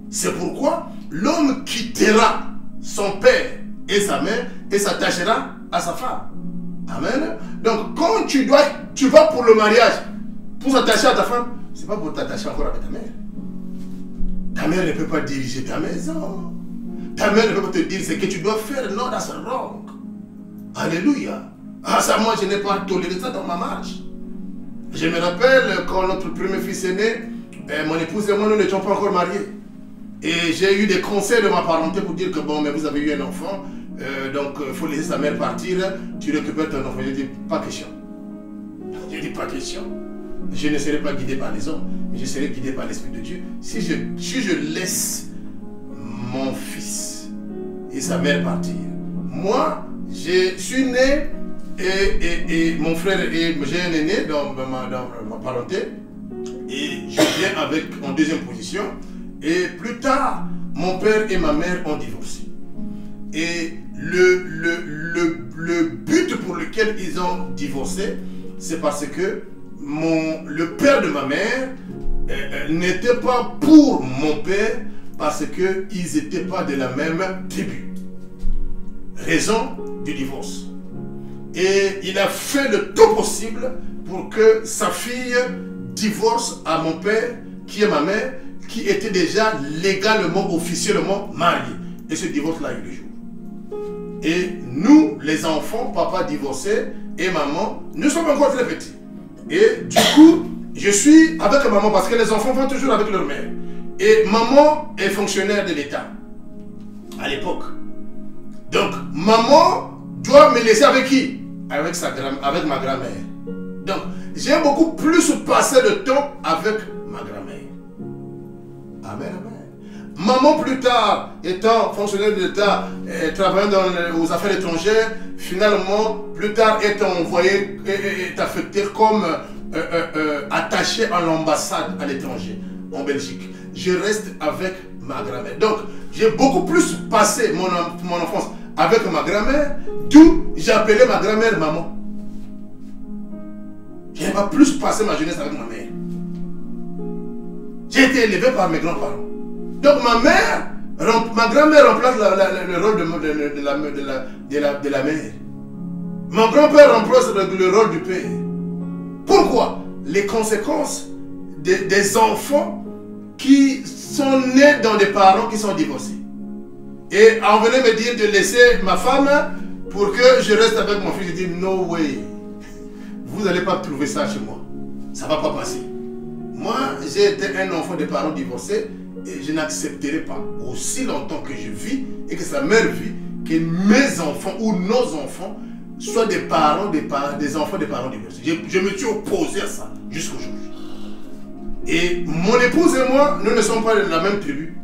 A: C'est pourquoi l'homme quittera son père et sa mère et s'attachera à sa femme. Amen. Donc, quand tu vas pour le mariage, pour s'attacher à ta femme, ce n'est pas pour t'attacher encore avec ta mère. Ta mère ne peut pas diriger ta maison. Ta mère ne peut pas te dire ce que tu dois faire. Non, that's wrong. Alléluia. Ah, ça, moi, je n'ai pas toléré ça dans ma marche. Je me rappelle quand notre premier fils est né, mon épouse et moi, nous n'étions pas encore mariés. Et j'ai eu des conseils de ma parenté pour dire que bon, mais vous avez eu un enfant, donc il faut laisser sa mère partir, tu récupères ton enfant. J'ai dit, pas question. J'ai dit, pas question. Je ne serai pas guidé par les hommes, mais je serai guidé par l'Esprit de Dieu. Si je laisse mon fils et sa mère partir, moi, je suis né et mon frère, j'ai un aîné dans ma parenté, et je viens en deuxième position. Et plus tard, mon père et ma mère ont divorcé. Et le but pour lequel ils ont divorcé, c'est parce que le père de ma mère n'était pas pour mon père parce qu'ils n'étaient pas de la même tribu. Raison du divorce. Et il a fait le tout possible pour que sa fille divorce à mon père, qui est ma mère, qui était déjà légalement, officiellement mariée. Et ce divorce-là a eu le jour. Et nous, les enfants, papa divorcé et maman, nous sommes encore très petits. Et du coup, je suis avec maman parce que les enfants vont toujours avec leur mère. Et maman est fonctionnaire de l'État à l'époque. Donc, maman doit me laisser avec qui? Avec ma grand-mère. Donc, j'ai beaucoup plus passé de temps avec ma grand-mère. Amen, amen. Maman, plus tard, étant fonctionnaire de l'État, travaillant aux affaires étrangères, finalement, plus tard, est envoyée, est affectée comme attachée à l'ambassade à l'étranger, en Belgique. Je reste avec ma grand-mère. Donc, j'ai beaucoup plus passé mon enfance avec ma grand-mère, d'où j'appelais ma grand-mère maman. Je n'ai pas plus passé ma jeunesse avec ma mère. J'ai été élevé par mes grands-parents. Donc ma grand-mère remplace le rôle de la mère. Mon grand-père remplace le rôle du père. Pourquoi? Les conséquences des enfants qui sont nés dans des parents qui sont divorcés. Et on venait me dire de laisser ma femme pour que je reste avec mon fils. Je dis no way. Vous n'allez pas trouver ça chez moi. Ça ne va pas passer. Moi, j'ai été un enfant de parents divorcés et je n'accepterai pas, aussi longtemps que je vis et que sa mère vit, que mes enfants ou nos enfants soient des enfants de parents divorcés. Je me suis opposé à ça jusqu'aujourd'hui. Et mon épouse et moi, nous ne sommes pas de la même tribu.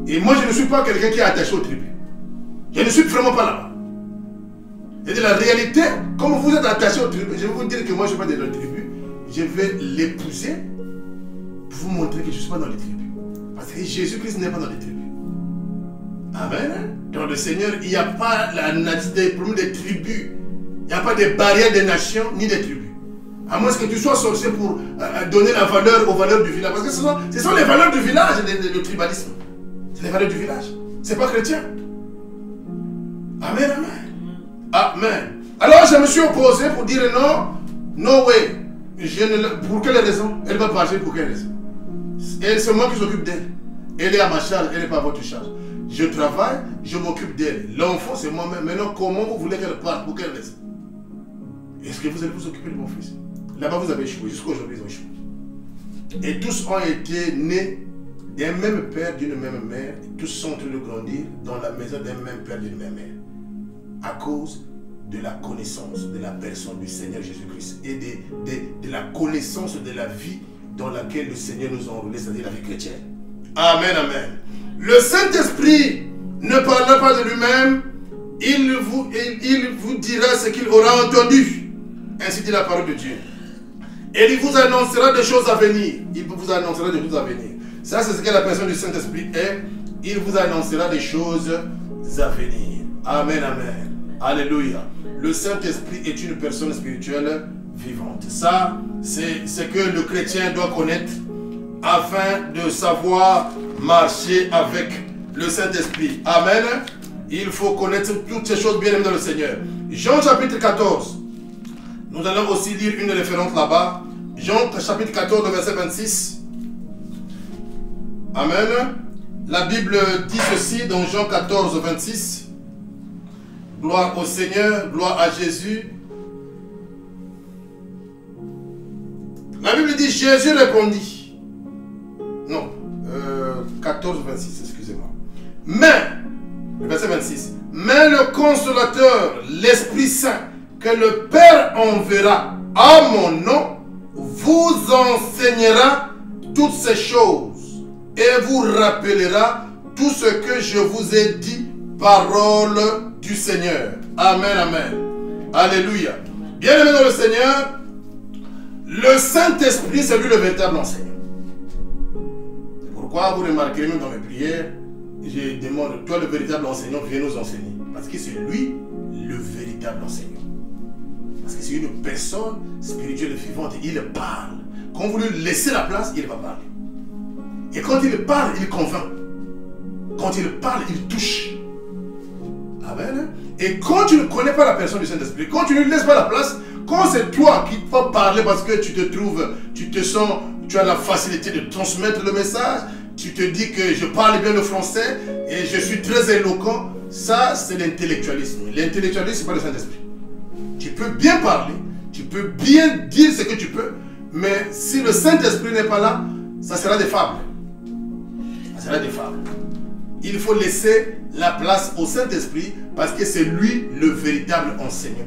A: Et moi, je ne suis pas quelqu'un qui est attaché aux tribus. Je ne suis vraiment pas là-bas. Et de la réalité, comme vous êtes attaché aux tribus, je vais vous dire que moi, je ne suis pas de la tribu. Je vais l'épouser pour vous montrer que je ne suis pas dans les tribus. Parce que Jésus-Christ n'est pas dans les tribus. Amen. Dans le Seigneur, il n'y a pas des problèmes de tribus. Il n'y a pas de barrière des nations ni des tribus. À moins que tu sois sorcier pour donner la valeur aux valeurs du village. Parce que ce sont les valeurs du village, le tribalisme. C'est les valeurs du village. Ce n'est pas chrétien. Amen, amen. Amen. Alors je me suis opposé pour dire non, no way. Pour quelle raison? Elle va partir pour quelle raison? Et c'est moi qui s'occupe d'elle. Elle est à ma charge, elle n'est pas à votre charge. Je travaille, je m'occupe d'elle. L'enfant, c'est moi-même. Maintenant, comment vous voulez qu'elle parte? Pour quelle raison? Est-ce que vous allez vous occuper de mon fils? Là-bas, vous avez échoué. Jusqu'à aujourd'hui, ils ont échoué. Et tous ont été nés d'un même père, d'une même mère. Et tous sont en train de grandir dans la maison d'un même père, d'une même mère. À cause de la connaissance de la personne du Seigneur Jésus-Christ et de la connaissance de la vie dans laquelle le Seigneur nous a enrôlés, c'est-à-dire la vie chrétienne. Amen, amen. Le Saint-Esprit ne parlera pas de lui-même, il vous dira ce qu'il aura entendu. Ainsi dit la parole de Dieu. Et il vous annoncera des choses à venir. Il vous annoncera des choses à venir. Ça, c'est ce que la personne du Saint-Esprit est. Il vous annoncera des choses à venir. Amen, amen. Alléluia. Le Saint-Esprit est une personne spirituelle vivante. Ça, c'est ce que le chrétien doit connaître afin de savoir marcher avec le Saint-Esprit. Amen. Il faut connaître toutes ces choses bien aimées dans le Seigneur. Jean chapitre 14. Nous allons aussi lire une référence là-bas. Jean chapitre 14, verset 26. Amen. La Bible dit ceci dans Jean 14, 26. Gloire au Seigneur, gloire à Jésus. La Bible dit, Jésus répondit. Non, 14, 26, excusez-moi. Mais, le verset 26. Mais le consolateur, l'Esprit Saint, que le Père enverra à mon nom, vous enseignera toutes ces choses et vous rappellera tout ce que je vous ai dit, parole du Seigneur. Amen, amen. Alléluia. Bien-aimés dans le Seigneur, le Saint-Esprit, c'est lui le véritable enseignant. C'est pourquoi vous remarquerez même dans mes prières, je demande, toi le véritable enseignant, viens nous enseigner. Parce que c'est lui le véritable enseignant. Parce que c'est une personne spirituelle vivante, il parle. Quand vous lui laissez la place, il va parler. Et quand il parle, il convainc. Quand il parle, il touche. Amen. Et quand tu ne connais pas la personne du Saint-Esprit, quand tu ne lui laisses pas la place, quand c'est toi qui vas parler parce que tu te trouves, tu te sens, tu as la facilité de transmettre le message, tu te dis que je parle bien le français et je suis très éloquent, ça c'est l'intellectualisme. L'intellectualisme, ce n'est pas le Saint-Esprit. Tu peux bien parler, tu peux bien dire ce que tu peux, mais si le Saint-Esprit n'est pas là, ça sera des fables. Ça sera des fables. Il faut laisser la place au Saint-Esprit parce que c'est lui le véritable enseignant.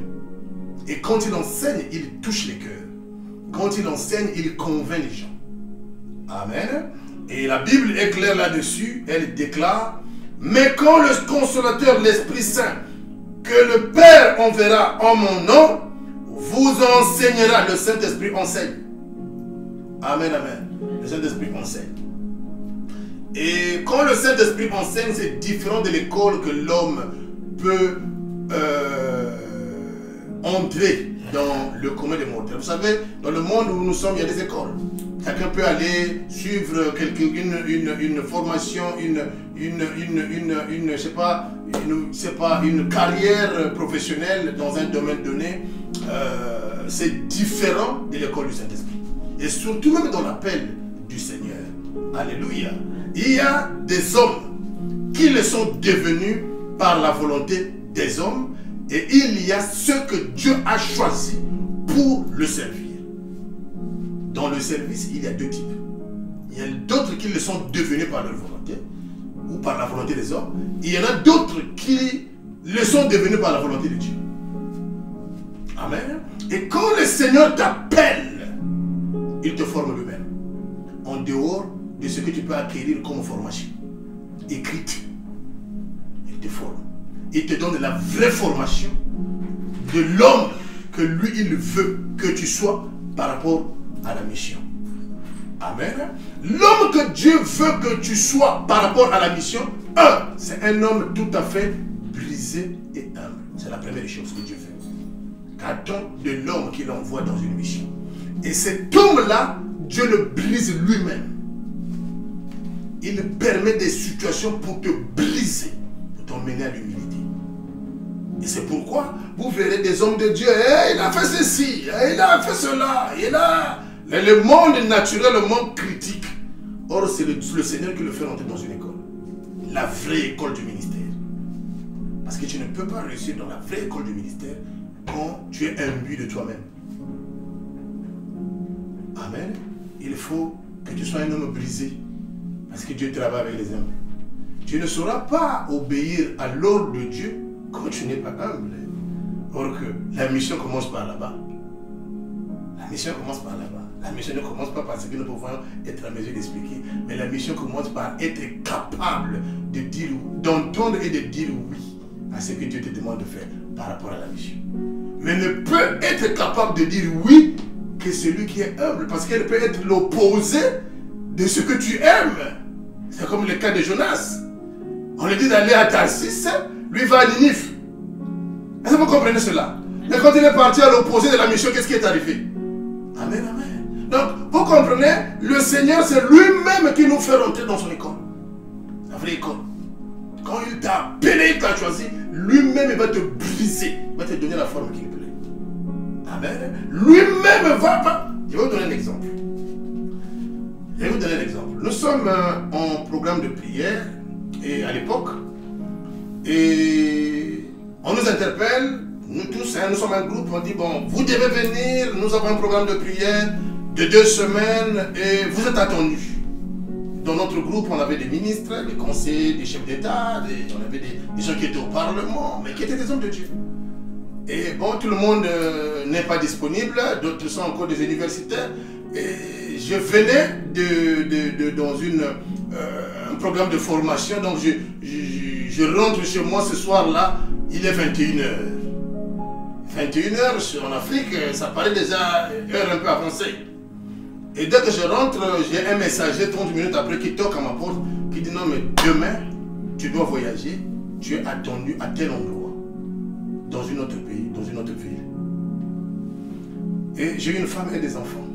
A: Et quand il enseigne, il touche les cœurs. Quand il enseigne, il convainc les gens. Amen. Et la Bible est claire là-dessus. Elle déclare, mais quand le consolateur, l'Esprit Saint, que le Père enverra en mon nom, vous enseignera. Le Saint-Esprit enseigne. Amen, amen. Le Saint-Esprit enseigne. Et quand le Saint-Esprit enseigne, c'est différent de l'école que l'homme peut entrer dans le commun des mortels. Vous savez, dans le monde où nous sommes, il y a des écoles. Chacun peut aller suivre une formation, je sais pas, une carrière professionnelle dans un domaine donné. C'est différent de l'école du Saint-Esprit. Et surtout même dans l'appel du Seigneur. Alléluia. Il y a des hommes qui le sont devenus par la volonté des hommes et il y a ceux que Dieu a choisis pour le servir. Dans le service, il y a deux types. Il y a d'autres qui le sont devenus par leur volonté ou par la volonté des hommes. Il y en a d'autres qui le sont devenus par la volonté de Dieu. Amen. Et quand le Seigneur t'appelle, il te forme lui-même. En dehors de ce que tu peux acquérir comme formation écrite. Il te forme. Il te donne la vraie formation de l'homme que lui, il veut que tu sois par rapport à la mission. Amen. L'homme que Dieu veut que tu sois par rapport à la mission, c'est un homme tout à fait brisé et humble. C'est la première chose que Dieu veut. Qu'attend de l'homme qu'il envoie dans une mission. Et cet homme-là, Dieu le brise lui-même. Il permet des situations pour te briser, pour t'emmener à l'humilité. Et c'est pourquoi vous verrez des hommes de Dieu, il a fait ceci, il a fait cela, le monde naturel, le monde critique. Or, c'est le Seigneur qui le fait rentrer dans une école. La vraie école du ministère. Parce que tu ne peux pas réussir dans la vraie école du ministère quand tu es imbu de toi-même. Amen. Il faut que tu sois un homme brisé. Parce que Dieu travaille avec les hommes. Tu ne sauras pas obéir à l'ordre de Dieu quand tu n'es pas humble. Or que la mission commence par là-bas. La mission commence par là-bas. La mission ne commence pas par ce que nous pouvons être en mesure d'expliquer, mais la mission commence par être capable de dire, d'entendre et de dire oui à ce que Dieu te demande de faire par rapport à la mission. Mais ne peut être capable de dire oui que celui qui est humble, parce qu'elle peut être l'opposé de ce que tu aimes. C'est comme le cas de Jonas. On lui dit d'aller à Tarsis, lui va à Ninive. Est-ce que vous comprenez cela? Mais quand il est parti à l'opposé de la mission, qu'est-ce qui est arrivé? Amen, amen. Donc, vous comprenez, le Seigneur, c'est lui-même qui nous fait rentrer dans son école. La vraie école. Quand il t'a appelé, il t'a choisi, lui-même, il va te briser. Il va te donner la forme qu'il plaît. Amen. Lui-même va... Je vais vous donner un exemple. Nous sommes en programme de prière, et à l'époque, et on nous interpelle, nous tous, nous sommes un groupe, on dit, bon, vous devez venir, nous avons un programme de prière de 2 semaines, et vous êtes attendus. Dans notre groupe, on avait des ministres, des conseillers, des chefs d'État, on avait des gens qui étaient au Parlement, mais qui étaient des hommes de Dieu. Et bon, tout le monde n'est pas disponible, d'autres sont encore des universitaires. Et je venais dans un programme de formation, donc je rentre chez moi ce soir-là, il est 21h. 21h en Afrique, ça paraît déjà heure un peu avancée. Et dès que je rentre, j'ai un messager 30 minutes après qui toque à ma porte, qui dit non mais demain, tu dois voyager, tu es attendu à tel endroit, dans un autre pays, dans une autre ville. Et j'ai une femme et des enfants.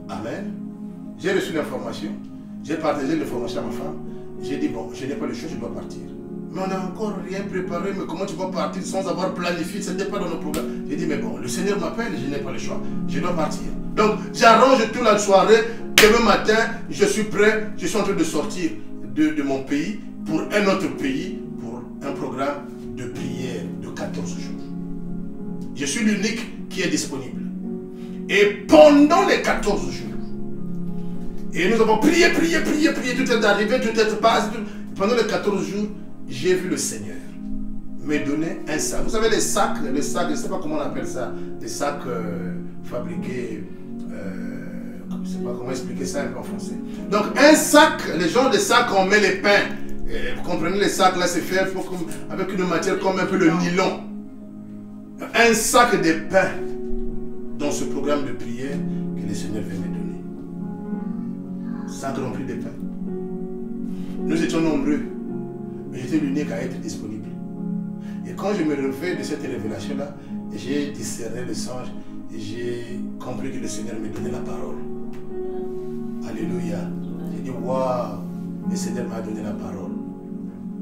A: Amen. J'ai reçu l'information, j'ai partagé l'information à ma femme, j'ai dit bon, je n'ai pas le choix, je dois partir. Mais on n'a encore rien préparé, mais comment tu vas partir sans avoir planifié? Ce n'était pas dans nos programmes. J'ai dit mais bon, le Seigneur m'appelle, je n'ai pas le choix, je dois partir. Donc j'arrange toute la soirée, demain matin, je suis prêt, je suis en train de sortir de mon pays pour un autre pays, pour un programme de prière de 14 jours. Je suis l'unique qui est disponible. Et pendant les 14 jours, et nous avons prié, tout est arrivé, tout est passé. Pendant les 14 jours, j'ai vu le Seigneur me donner un sac. Vous savez les sacs, je ne sais pas comment on appelle ça, des sacs fabriqués, je ne sais pas comment expliquer ça un peu en français. Donc un sac, les gens des sacs, on met les pains. Vous comprenez, les sacs là, c'est fait avec une matière comme un peu le nylon. Un sac de pain dans ce programme de prière que le Seigneur vient me donner. Sac rempli de pain. Nous étions nombreux, mais j'étais l'unique à être disponible. Et quand je me réveille de cette révélation-là, j'ai discerné le songe et j'ai compris que le Seigneur me donnait la parole. Alléluia. J'ai dit, waouh, le Seigneur m'a donné la parole.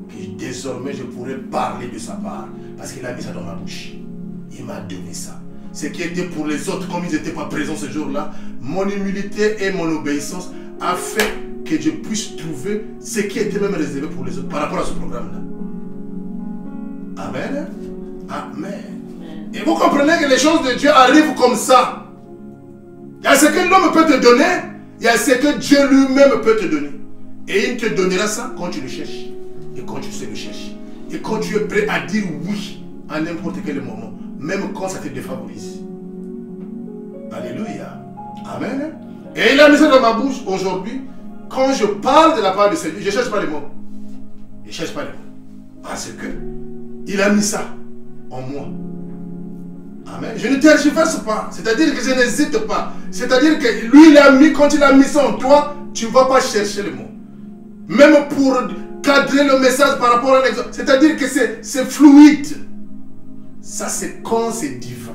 A: Que désormais je pourrais parler de sa part. Parce qu'il a mis ça dans ma bouche. Il m'a donné ça. Ce qui était pour les autres, comme ils n'étaient pas présents ce jour-là, mon humilité et mon obéissance a fait que je puisse trouver ce qui était même réservé pour les autres par rapport à ce programme-là. Amen. Amen. Et vous comprenez que les choses de Dieu arrivent comme ça. Il y a ce que l'homme peut te donner, il y a ce que Dieu lui-même peut te donner. Et il te donnera ça quand tu le cherches. Et quand tu sais le chercher. Et quand tu es prêt à dire oui à n'importe quel moment. Même quand ça te défavorise. Alléluia. Amen. Et il a mis ça dans ma bouche aujourd'hui. Quand je parle de la part du Seigneur, je ne cherche pas les mots. Je ne cherche pas les mots. Parce que il a mis ça en moi. Amen. Je ne tergiverse pas. C'est-à-dire que je n'hésite pas. C'est-à-dire que lui, il a mis, quand il a mis ça en toi, tu ne vas pas chercher les mots. Même pour cadrer le message par rapport à l'exemple. C'est-à-dire que c'est fluide. Ça, c'est quand c'est divin.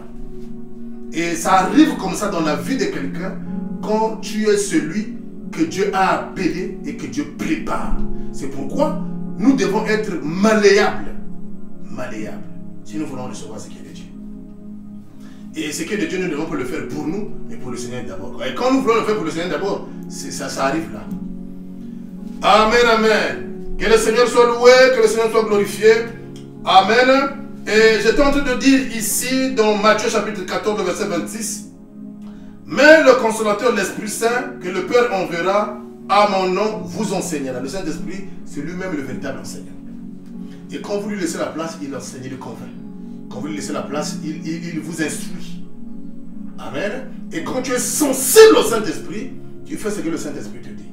A: Et ça arrive comme ça dans la vie de quelqu'un quand tu es celui que Dieu a appelé et que Dieu prépare. C'est pourquoi nous devons être malléables. Malléables. Si nous voulons recevoir ce qui est de Dieu. Et ce qui est de Dieu, nous ne devons pas le faire pour nous, mais pour le Seigneur d'abord. Et quand nous voulons le faire pour le Seigneur d'abord, ça arrive là. Amen, amen. Que le Seigneur soit loué, que le Seigneur soit glorifié. Amen. Et j'étais en train de dire ici, dans Matthieu chapitre 14, verset 26, mais le consolateur, l'Esprit Saint, que le Père enverra à mon nom, vous enseignera. Le Saint-Esprit, c'est lui-même le véritable enseignant. Et quand vous lui laissez la place, il enseigne, il convainc. quand vous lui laissez la place, il vous instruit. Amen. Et quand tu es sensible au Saint-Esprit, tu fais ce que le Saint-Esprit te dit.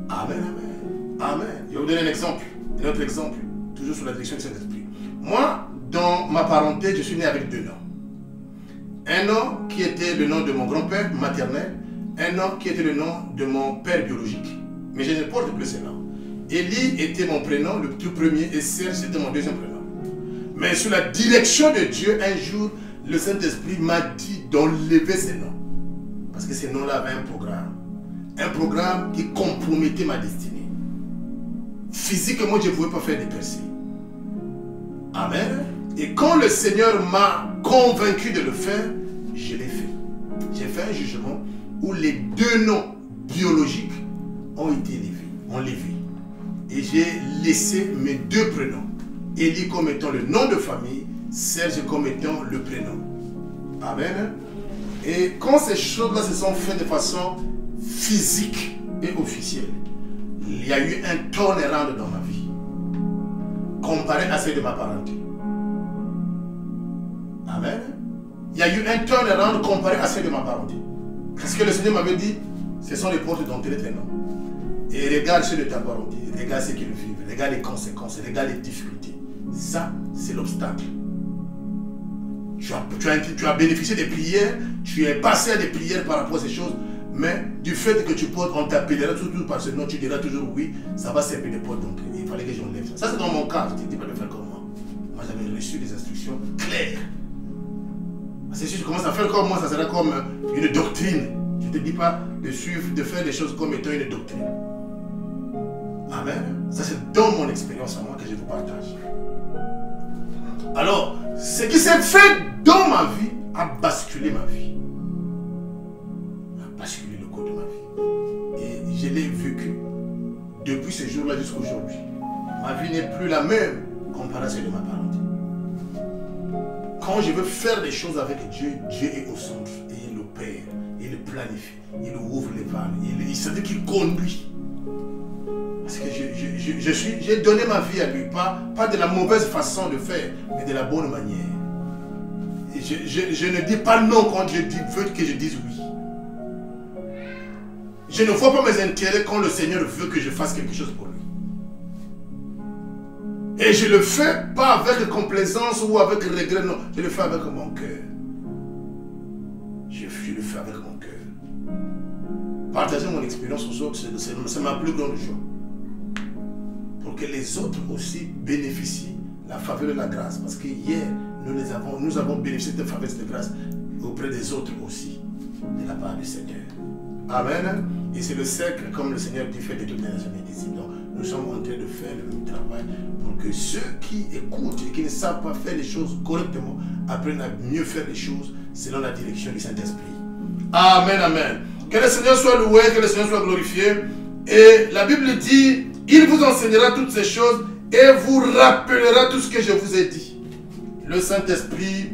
A: Amen, amen. Amen. Je vais vous donner un exemple. Un autre exemple, toujours sous la direction du Saint-Esprit. Moi, dans ma parenté, je suis né avec deux noms. Un nom qui était le nom de mon grand-père maternel, un nom qui était le nom de mon père biologique. Mais je ne porte plus ce nom. Élie était mon prénom, le tout premier, et Serge, c'était mon deuxième prénom. Mais sous la direction de Dieu, un jour, le Saint-Esprit m'a dit d'enlever ces noms. Parce que ces noms-là avaient un programme. Un programme qui compromettait ma destinée. Physiquement, je ne pouvais pas faire des percées. Amen. Et quand le Seigneur m'a convaincu de le faire, je l'ai fait. J'ai fait un jugement où les deux noms biologiques ont été levés. Et j'ai laissé mes deux prénoms. Élie comme étant le nom de famille, Serge comme étant le prénom. Amen. Et quand ces choses-là se sont faites de façon physique et officielle, il y a eu un turnaround dans ma vie, comparé à celle de ma parenté. Amen. Il y a eu un turnaround comparé à celle de ma parenté. Parce que le Seigneur m'avait dit, ce sont les portes dont tu es non. Et regarde ceux de ta parenté, regarde ce qu'ils vivent, regarde les conséquences, regarde les difficultés. Ça, c'est l'obstacle. Tu as bénéficié des prières, tu es passé à des prières par rapport à ces choses, mais du fait que tu portes, on t'appellera toujours par ce nom, tu diras toujours oui, ça va servir de porte d'entrée. Il fallait que j'enlève ça. Ça, c'est dans mon cas, je ne te dis pas de faire comme moi. Moi, j'avais reçu des instructions claires. Parce que si tu commences à faire comme moi, ça sera comme une doctrine. Je ne te dis pas de suivre, de faire des choses comme étant une doctrine. Amen. Ça, c'est dans mon expérience à moi que je vous partage. Alors, ce qui s'est fait dans ma vie a basculé ma vie. A basculé le cours de ma vie. Et je l'ai vécu depuis ce jour-là jusqu'à aujourd'hui. Ma vie n'est plus la même comparée à celle de ma parenté. Quand je veux faire des choses avec Dieu, Dieu est au centre et il opère, il planifie, il ouvre les vannes, c'est-à-dire qu'il conduit. Parce que j'ai donné ma vie à lui, pas de la mauvaise façon de faire, mais de la bonne manière. Et je ne dis pas non quand je veux que je dise oui. Je ne vois pas mes intérêts quand le Seigneur veut que je fasse quelque chose pour lui. Et je le fais pas avec complaisance ou avec regret, non. Je le fais avec mon cœur. Je le fais avec mon cœur. Partager mon expérience aux autres, c'est ma plus grande joie. Pour que les autres aussi bénéficient de la faveur de la grâce. Parce que hier, nous avons bénéficié de la faveur de la grâce auprès des autres aussi, de la part du Seigneur. Amen. Et c'est le cercle, comme le Seigneur dit, fait de toutes les nations ici. Donc, nous sommes en train de faire le même travail pour que ceux qui écoutent et qui ne savent pas faire les choses correctement apprennent à mieux faire les choses selon la direction du Saint-Esprit. Amen, amen. Que le Seigneur soit loué, que le Seigneur soit glorifié. Et la Bible dit, il vous enseignera toutes ces choses et vous rappellera tout ce que je vous ai dit. Le Saint-Esprit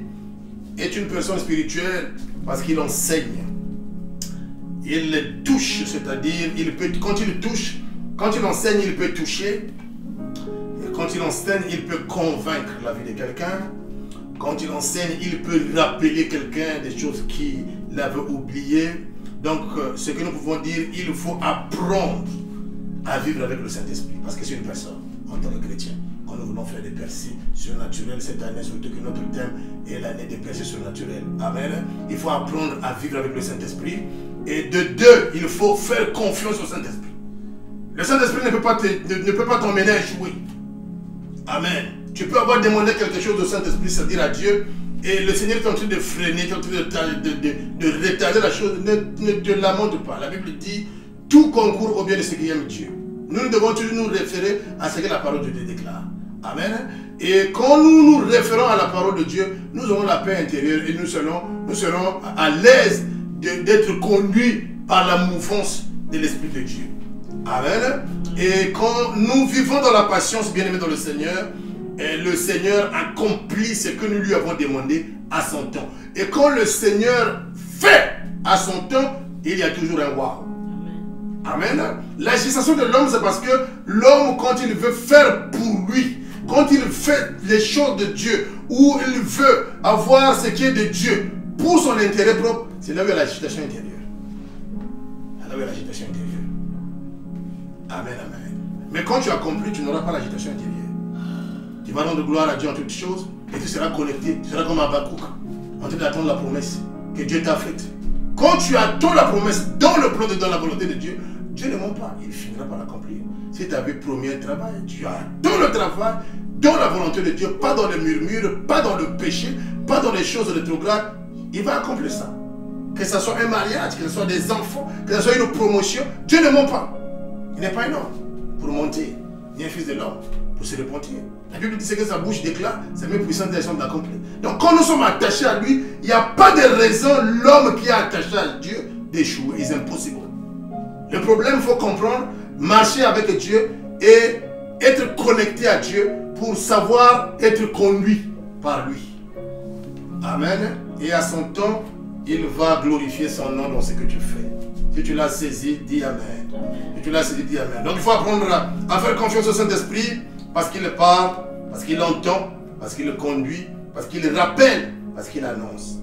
A: est une personne spirituelle parce qu'il enseigne. Il touche, c'est-à-dire, quand il touche, quand il enseigne, il peut toucher. Et quand il enseigne, il peut convaincre la vie de quelqu'un. Quand il enseigne, il peut rappeler quelqu'un des choses qu'il avait oubliées. Donc, ce que nous pouvons dire, il faut apprendre à vivre avec le Saint-Esprit. Parce que c'est une personne, en tant que chrétien. Quand nous voulons faire des percées surnaturelles cette année, surtout que notre thème est l'année des percées surnaturelles. Amen. Il faut apprendre à vivre avec le Saint-Esprit. Et de deux, il faut faire confiance au Saint-Esprit. Le Saint-Esprit ne peut pas t'emmener à échouer. Amen. Tu peux avoir demandé quelque chose au Saint-Esprit, c'est-à-dire à Dieu, et le Seigneur est en train de freiner, est en train de retarder la chose. Ne te lamente pas. La Bible dit, tout concourt au bien de ceux qui aiment Dieu. Nous devons toujours nous référer à ce que la parole de Dieu déclare. Amen. Et quand nous nous référons à la parole de Dieu, nous aurons la paix intérieure et nous serons à l'aise d'être conduits par la mouvance de l'Esprit de Dieu. Amen. Et quand nous vivons dans la patience, bien aimés dans le Seigneur, et le Seigneur accomplit ce que nous lui avons demandé à son temps. Et quand le Seigneur fait à son temps, il y a toujours un wow. Amen. La législation de l'homme, c'est parce que l'homme, quand il veut faire pour lui, quand quand il fait les choses de Dieu, où il veut avoir ce qui est de Dieu pour son intérêt propre, c'est là où il y a l'agitation intérieure. C'est là où il y a l'agitation intérieure. Amen, amen. Mais quand tu accomplis, tu n'auras pas l'agitation intérieure. Tu vas rendre gloire à Dieu en toutes choses et tu seras connecté. Tu seras comme Habakkuk en train d'attendre la promesse que Dieu t'a faite. Quand tu attends la promesse dans le plan, dans la volonté de Dieu, Dieu ne ment pas, il finira par l'accomplir. Si tu avais promis un travail, tu attends le travail dans la volonté de Dieu, pas dans les murmures, pas dans le péché, pas dans les choses rétrogrades, il va accomplir ça. Que ce soit un mariage, que ce soit des enfants, que ce soit une promotion, Dieu ne ment pas. Il n'est pas un homme pour monter, ni un fils de l'homme pour se repentir. La Bible dit que sa bouche déclare, c'est même puissant des hommes d'accomplir. Donc quand nous sommes attachés à lui, il n'y a pas de raison l'homme qui est attaché à Dieu d'échouer. C'est impossible. Le problème, il faut comprendre, marcher avec Dieu et être connecté à Dieu pour savoir être conduit par lui. Amen. Et à son temps, il va glorifier son nom dans ce que tu fais. Si tu l'as saisi, dis Amen. Si tu l'as saisi, dis Amen. Donc il faut apprendre à faire confiance au Saint-Esprit parce qu'il parle, parce qu'il entend, parce qu'il conduit, parce qu'il rappelle, parce qu'il annonce.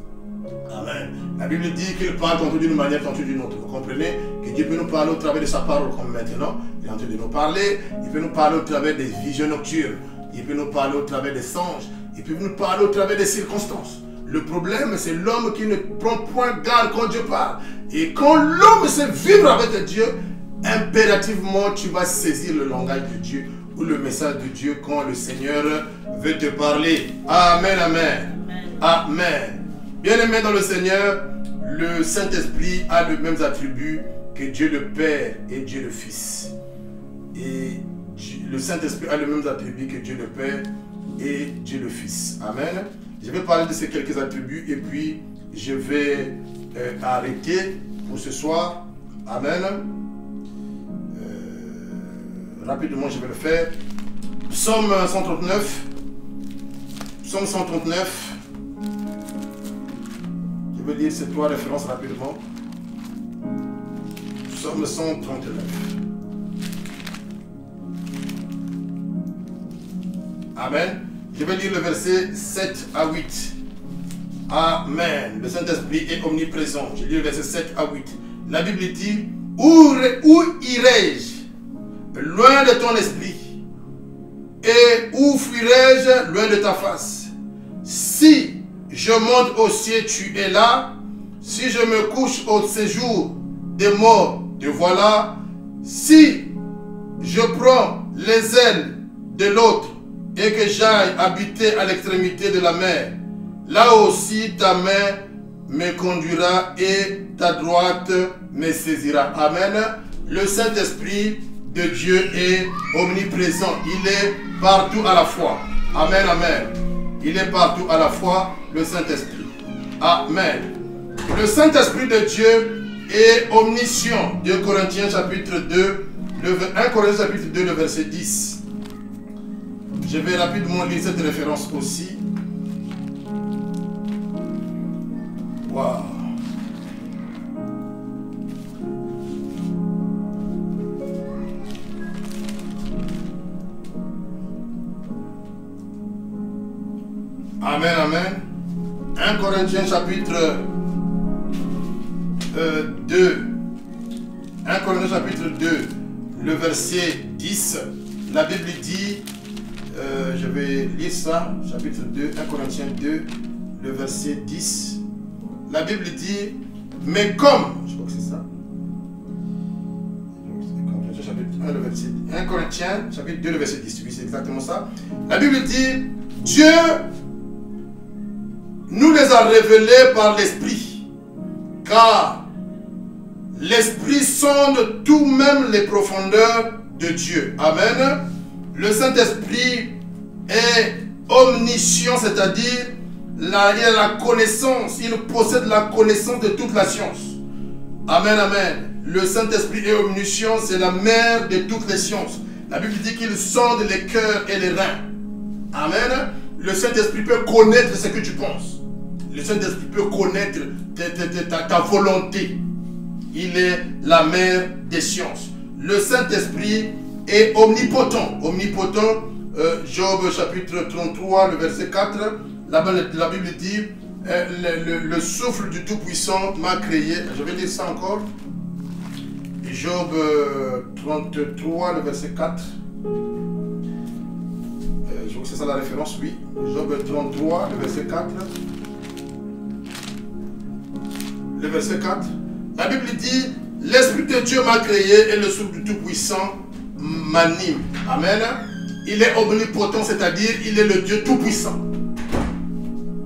A: Amen. La Bible dit qu'il parle tantôt d'une manière, tantôt d'une autre. Vous comprenez que Dieu peut nous parler au travers de sa parole comme maintenant. Il est en train de nous parler. Il peut nous parler au travers des visions nocturnes. Il peut nous parler au travers des songes. Il peut nous parler au travers des circonstances. Le problème, c'est l'homme qui ne prend point garde quand Dieu parle. Et quand l'homme sait vivre avec Dieu, impérativement, tu vas saisir le langage de Dieu ou le message de Dieu quand le Seigneur veut te parler. Amen, amen. Amen. Bien-aimé dans le Seigneur, le Saint-Esprit a les mêmes attributs que Dieu le Père et Dieu le Fils. Et le Saint-Esprit a les mêmes attributs que Dieu le Père et Dieu le Fils. Amen. Je vais parler de ces quelques attributs et puis je vais arrêter pour ce soir. Amen. Rapidement, je vais le faire. Psaume 139. Psaume 139. Je vais lire ces trois références rapidement. Psaume 139. Amen. Je vais lire le verset 7 à 8. Amen. Le Saint-Esprit est omniprésent. Je lis le verset 7 à 8. La Bible dit, où irai-je loin de ton esprit? Et où fuirai-je loin de ta face? Si je monte au ciel, tu es là. Si je me couche au séjour des morts, te voilà. Si je prends les ailes de l'autre et que j'aille habiter à l'extrémité de la mer, là aussi ta main me conduira et ta droite me saisira. Amen. Le Saint-Esprit de Dieu est omniprésent. Il est partout à la fois. Amen, amen. Il est partout à la fois, le Saint-Esprit. Amen. Le Saint-Esprit de Dieu est omniscient. 2 Corinthiens chapitre 2, 1 Corinthiens chapitre 2, le verset 10. Je vais rapidement lire cette référence aussi. Waouh. Amen, amen. 1 Corinthiens chapitre 2. 1 Corinthiens chapitre 2, le verset 10. La Bible dit, je vais lire ça, chapitre 2, 1 Corinthiens 2, le verset 10. La Bible dit, mais comme, je crois que c'est ça. 1 Corinthiens chapitre 2, le verset 10. Oui, c'est exactement ça. La Bible dit, Dieu nous les a révélés par l'Esprit, car l'Esprit sonde tout même les profondeurs de Dieu. Amen. Le Saint-Esprit est omniscient, c'est-à-dire il a la connaissance, il possède la connaissance de toute la science. Amen, amen. Le Saint-Esprit est omniscient, c'est la mère de toutes les sciences. La Bible dit qu'il sonde les cœurs et les reins. Amen. Le Saint-Esprit peut connaître ce que tu penses. Le Saint-Esprit peut connaître ta volonté. Il est la mère des sciences. Le Saint-Esprit est omnipotent. Omnipotent, Job chapitre 33, le verset 4, la Bible dit, le souffle du Tout-Puissant m'a créé. Je vais lire ça encore. Job 33, le verset 4. Je vois que c'est ça la référence, oui. Job 33, le verset 4. Le verset 4. La Bible dit, l'Esprit de Dieu m'a créé et le souffle du Tout-Puissant m'anime. Amen. Il est omnipotent, c'est-à-dire il est le Dieu Tout-Puissant.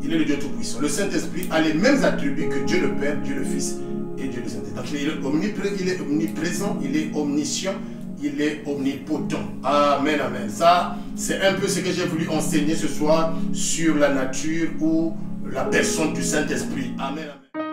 A: Il est le Dieu Tout-Puissant. Le Saint-Esprit a les mêmes attributs que Dieu le Père, Dieu le Fils et Dieu le Saint-Esprit. Donc il est omniprésent, il est omniscient, il est omnipotent. Amen, amen. Ça, c'est un peu ce que j'ai voulu enseigner ce soir sur la nature ou la personne du Saint-Esprit. Amen, amen.